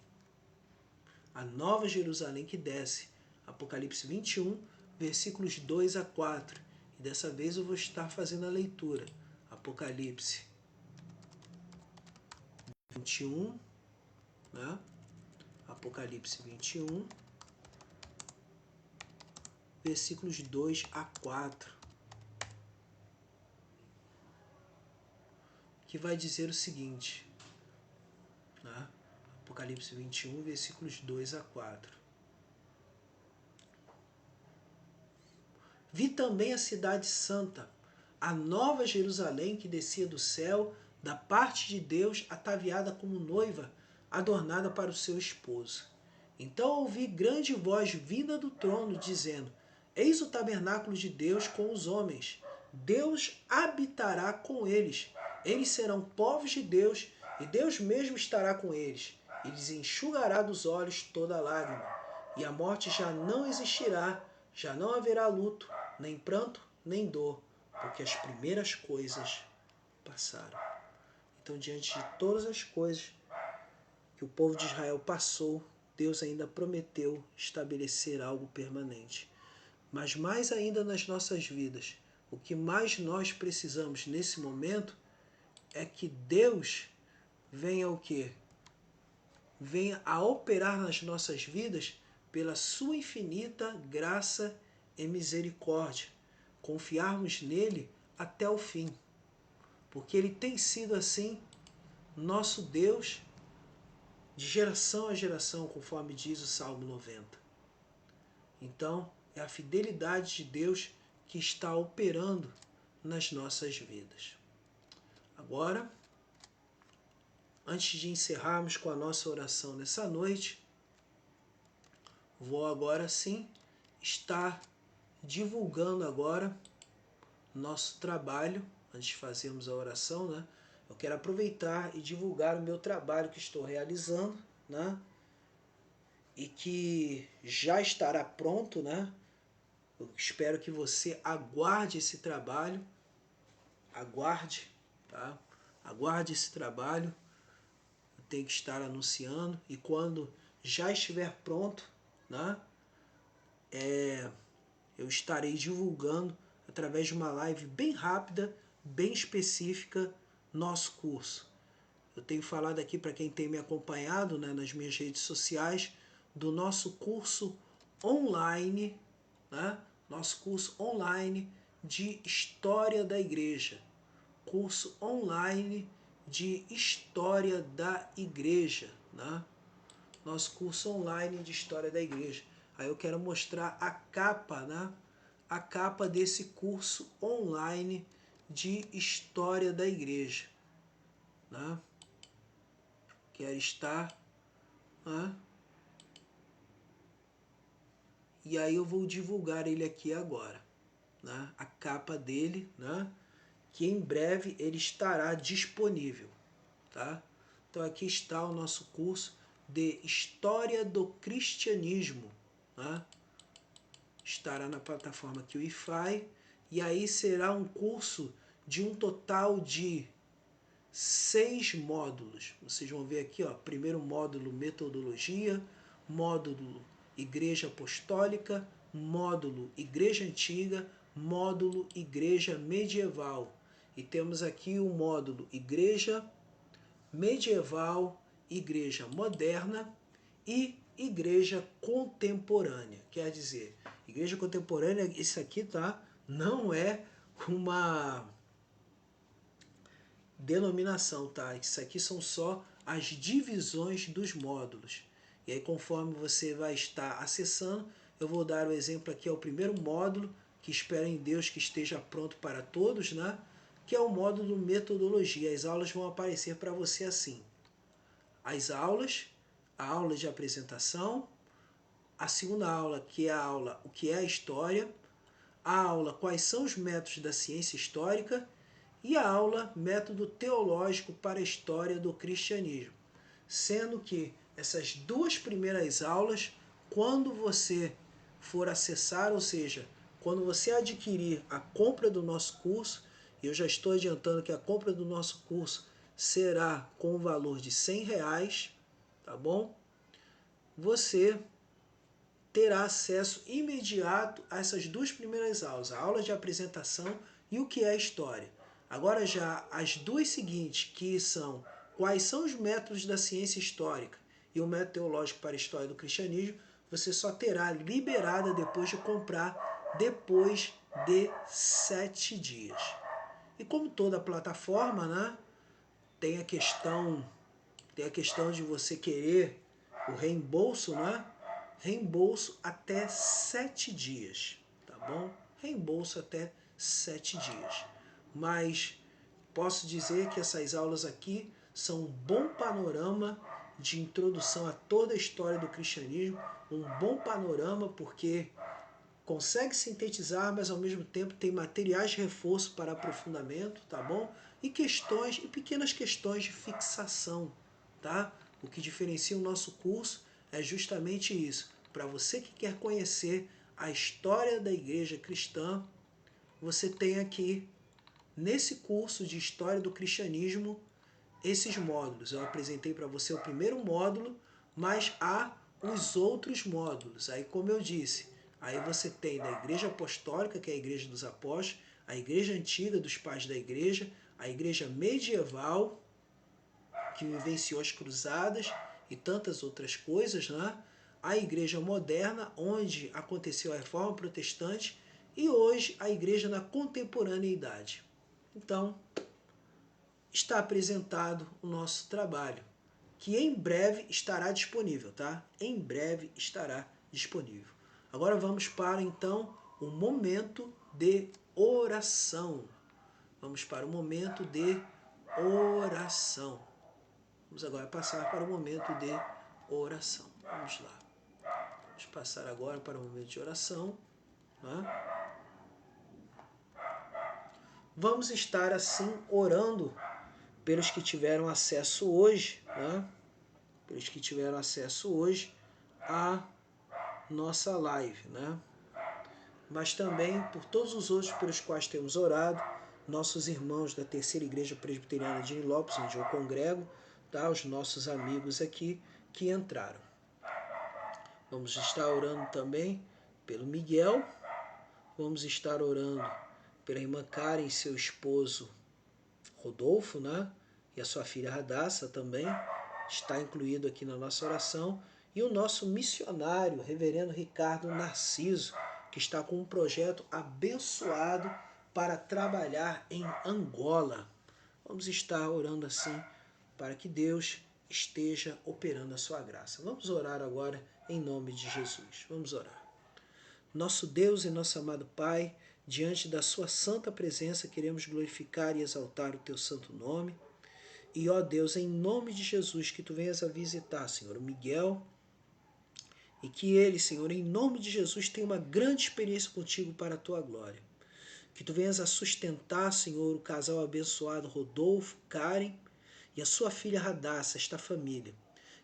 A nova Jerusalém que desce. Apocalipse 21, versículos 2 a 4. E dessa vez eu vou estar fazendo a leitura. Apocalipse 21, né? Apocalipse 21, versículos 2 a 4, que vai dizer o seguinte: Apocalipse 21, versículos 2 a 4. Vi também a cidade santa, a nova Jerusalém que descia do céu, da parte de Deus, ataviada como noiva, adornada para o seu esposo. Então ouvi grande voz vinda do trono, dizendo: Eis o tabernáculo de Deus com os homens. Deus habitará com eles. Eles serão povos de Deus, e Deus mesmo estará com eles. E lhes enxugará dos olhos toda lágrima. E a morte já não existirá, já não haverá luto, nem pranto, nem dor, porque as primeiras coisas passaram. Então, diante de todas as coisas que o povo de Israel passou, Deus ainda prometeu estabelecer algo permanente. Mas mais ainda nas nossas vidas, o que mais nós precisamos nesse momento é que Deus venha o quê? Venha a operar nas nossas vidas pela sua infinita graça e misericórdia. Confiarmos nele até o fim. Porque ele tem sido assim, nosso Deus, de geração a geração, conforme diz o Salmo 90. Então, é a fidelidade de Deus que está operando nas nossas vidas. Agora, antes de encerrarmos com a nossa oração nessa noite, vou agora sim estar divulgando agora nosso trabalho. Antes de fazermos a oração, né? Eu quero aproveitar e divulgar o meu trabalho que estou realizando, né? E que já estará pronto, né? Eu espero que você aguarde esse trabalho, aguarde, tá? Aguarde esse trabalho, eu tenho que estar anunciando, e quando já estiver pronto, né? Eu estarei divulgando através de uma live bem rápida, bem específica, nosso curso. Eu tenho falado aqui para quem tem me acompanhado, né, nas minhas redes sociais, do nosso curso online, né, nosso curso online de História da Igreja. Curso online de História da Igreja, né? Nosso curso online de História da Igreja. Aí eu quero mostrar a capa, né? A capa desse curso online de História da Igreja, né? Quero estar, né? E aí eu vou divulgar ele aqui agora, né? A capa dele, né? Que em breve ele estará disponível, tá? Então aqui está o nosso curso de História do Cristianismo, né? Estará na plataforma QIFI, e aí será um curso de um total de 6 módulos. Vocês vão ver aqui, ó, primeiro módulo Metodologia, módulo Igreja Apostólica, módulo Igreja Antiga, módulo Igreja Medieval. E temos aqui o módulo Igreja Medieval, Igreja Moderna e Igreja Contemporânea. Quer dizer, Igreja Contemporânea, isso aqui, tá? Não é uma denominação, tá? Isso aqui são só as divisões dos módulos. E aí, conforme você vai estar acessando, eu vou dar o exemplo aqui, é o primeiro módulo, que espero em Deus que esteja pronto para todos, né? Que é o módulo Metodologia. As aulas vão aparecer para você assim. As aulas, a aula de apresentação, a segunda aula, que é a aula O que é a História, a aula Quais são os métodos da ciência histórica, e a aula Método Teológico para a História do Cristianismo. Sendo que essas duas primeiras aulas, quando você for acessar, ou seja, quando você adquirir a compra do nosso curso, eu já estou adiantando que a compra do nosso curso será com o valor de R$100, tá bom? Você terá acesso imediato a essas duas primeiras aulas, a aula de apresentação e o que é história. Agora já as duas seguintes, que são quais são os métodos da ciência histórica e o método teológico para a história do cristianismo, você só terá liberada depois de comprar, depois de 7 dias. E como toda plataforma, né, tem Tem a questão de você querer o reembolso, né? Reembolso até 7 dias, tá bom? Reembolso até 7 dias. Mas posso dizer que essas aulas aqui são um bom panorama de introdução a toda a história do cristianismo, um bom panorama porque consegue sintetizar, mas ao mesmo tempo tem materiais de reforço para aprofundamento, tá bom? E questões, e pequenas questões de fixação, tá? O que diferencia o nosso curso é justamente isso. Para você que quer conhecer a história da igreja cristã, você tem aqui, nesse curso de História do Cristianismo, esses módulos. Eu apresentei para você o primeiro módulo, mas há os outros módulos. Aí, como eu disse, aí você tem da Igreja Apostólica, que é a Igreja dos Apóstolos, a Igreja Antiga dos Pais da Igreja, a Igreja Medieval, que vivenciou as Cruzadas e tantas outras coisas, né? A Igreja Moderna, onde aconteceu a Reforma Protestante, e hoje a Igreja na Contemporaneidade. Então, está apresentado o nosso trabalho, que em breve estará disponível, tá? Em breve estará disponível. Agora vamos para, então, o momento de oração. Vamos para o momento de oração. Vamos agora passar para o momento de oração. Vamos lá. Vamos passar agora para o momento de oração. Né? Vamos estar assim orando pelos que tiveram acesso hoje, né? Pelos que tiveram acesso hoje à nossa live, né? Mas também por todos os outros pelos quais temos orado, nossos irmãos da Terceira Igreja Presbiteriana de Nilópolis, onde eu congrego, tá? Os nossos amigos aqui que entraram. Vamos estar orando também pelo Miguel, vamos estar orando pela irmã Karen e seu esposo Rodolfo, né? E a sua filha Radassa também está incluído aqui na nossa oração. E o nosso missionário, reverendo Ricardo Narciso, que está com um projeto abençoado para trabalhar em Angola. Vamos estar orando assim para que Deus esteja operando a sua graça. Vamos orar agora em nome de Jesus. Vamos orar. Nosso Deus e nosso amado Pai, diante da sua santa presença, queremos glorificar e exaltar o teu santo nome. E, ó Deus, em nome de Jesus, que tu venhas a visitar, Senhor, o Miguel, e que ele, Senhor, em nome de Jesus, tenha uma grande experiência contigo para a tua glória. Que tu venhas a sustentar, Senhor, o casal abençoado Rodolfo, Karen e a sua filha Radassa, esta família.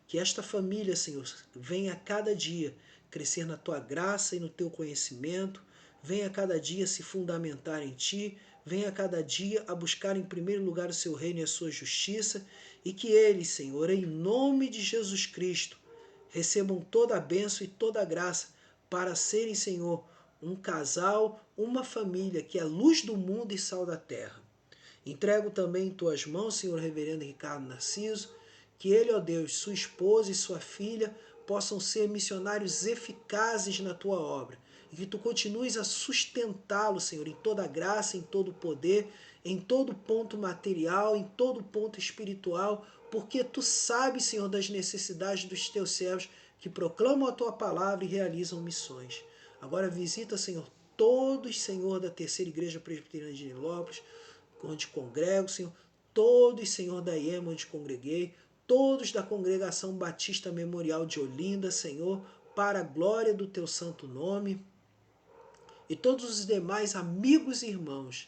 Que esta família, Senhor, venha a cada dia crescer na tua graça e no teu conhecimento, venha a cada dia se fundamentar em ti, venha a cada dia a buscar em primeiro lugar o seu reino e a sua justiça, e que eles, Senhor, em nome de Jesus Cristo, recebam toda a bênção e toda a graça para serem, Senhor, um casal, uma família que é luz do mundo e sal da terra. Entrego também em tuas mãos, Senhor reverendo Ricardo Narciso, que ele, ó Deus, sua esposa e sua filha possam ser missionários eficazes na tua obra. E que tu continues a sustentá-lo, Senhor, em toda graça, em todo poder, em todo ponto material, em todo ponto espiritual, porque tu sabes, Senhor, das necessidades dos teus servos que proclamam a tua palavra e realizam missões. Agora visita, Senhor, todos, Senhor, da Terceira Igreja Presbiteriana de Nilópolis, onde congrego, Senhor, todos, Senhor, da IEMA, onde congreguei, todos da Congregação Batista Memorial de Olinda, Senhor, para a glória do teu santo nome, e todos os demais amigos e irmãos,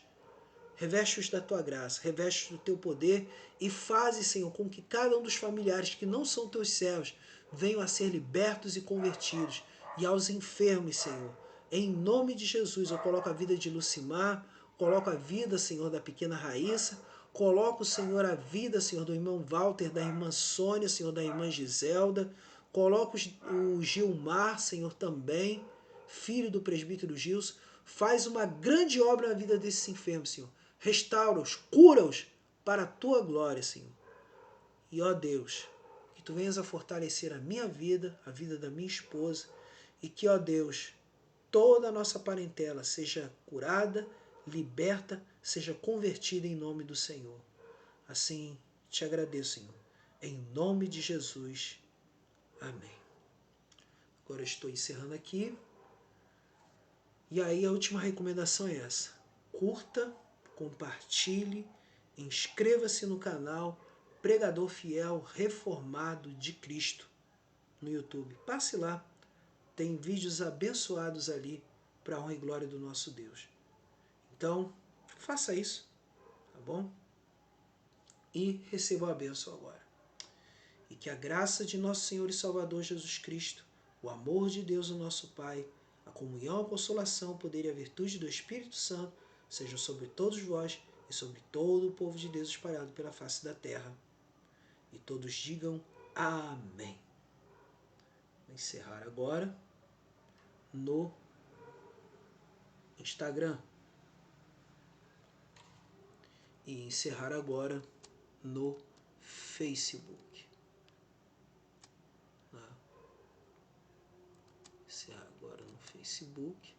reveste-os da tua graça, reveste-os do teu poder e faze, Senhor, com que cada um dos familiares que não são teus servos venham a ser libertos e convertidos, e aos enfermos, Senhor. Em nome de Jesus, eu coloco a vida de Lucimar, coloco a vida, Senhor, da pequena Raíssa, coloco, Senhor, a vida, Senhor, do irmão Walter, da irmã Sônia, Senhor, da irmã Giselda, coloco o Gilmar, Senhor, também, filho do presbítero Gilson, faz uma grande obra na vida desses enfermos, Senhor. Restaura-os, cura-os para a tua glória, Senhor. E, ó Deus, que tu venhas a fortalecer a minha vida, a vida da minha esposa, e que, ó Deus, toda a nossa parentela seja curada, liberta, seja convertida em nome do Senhor. Assim, te agradeço, Senhor. Em nome de Jesus. Amém. Agora estou encerrando aqui. E aí a última recomendação é essa. Curta, compartilhe, inscreva-se no canal Pregador Fiel Reformado de Cristo no YouTube. Passe lá. Tem vídeos abençoados ali para a honra e glória do nosso Deus. Então, faça isso, tá bom? E receba a bênção agora. E que a graça de nosso Senhor e Salvador Jesus Cristo, o amor de Deus, o nosso Pai, a comunhão, a consolação, o poder e a virtude do Espírito Santo sejam sobre todos vós e sobre todo o povo de Deus espalhado pela face da terra. E todos digam amém. Vou encerrar agora no Instagram. E encerrar agora no Facebook. Encerrar agora no Facebook.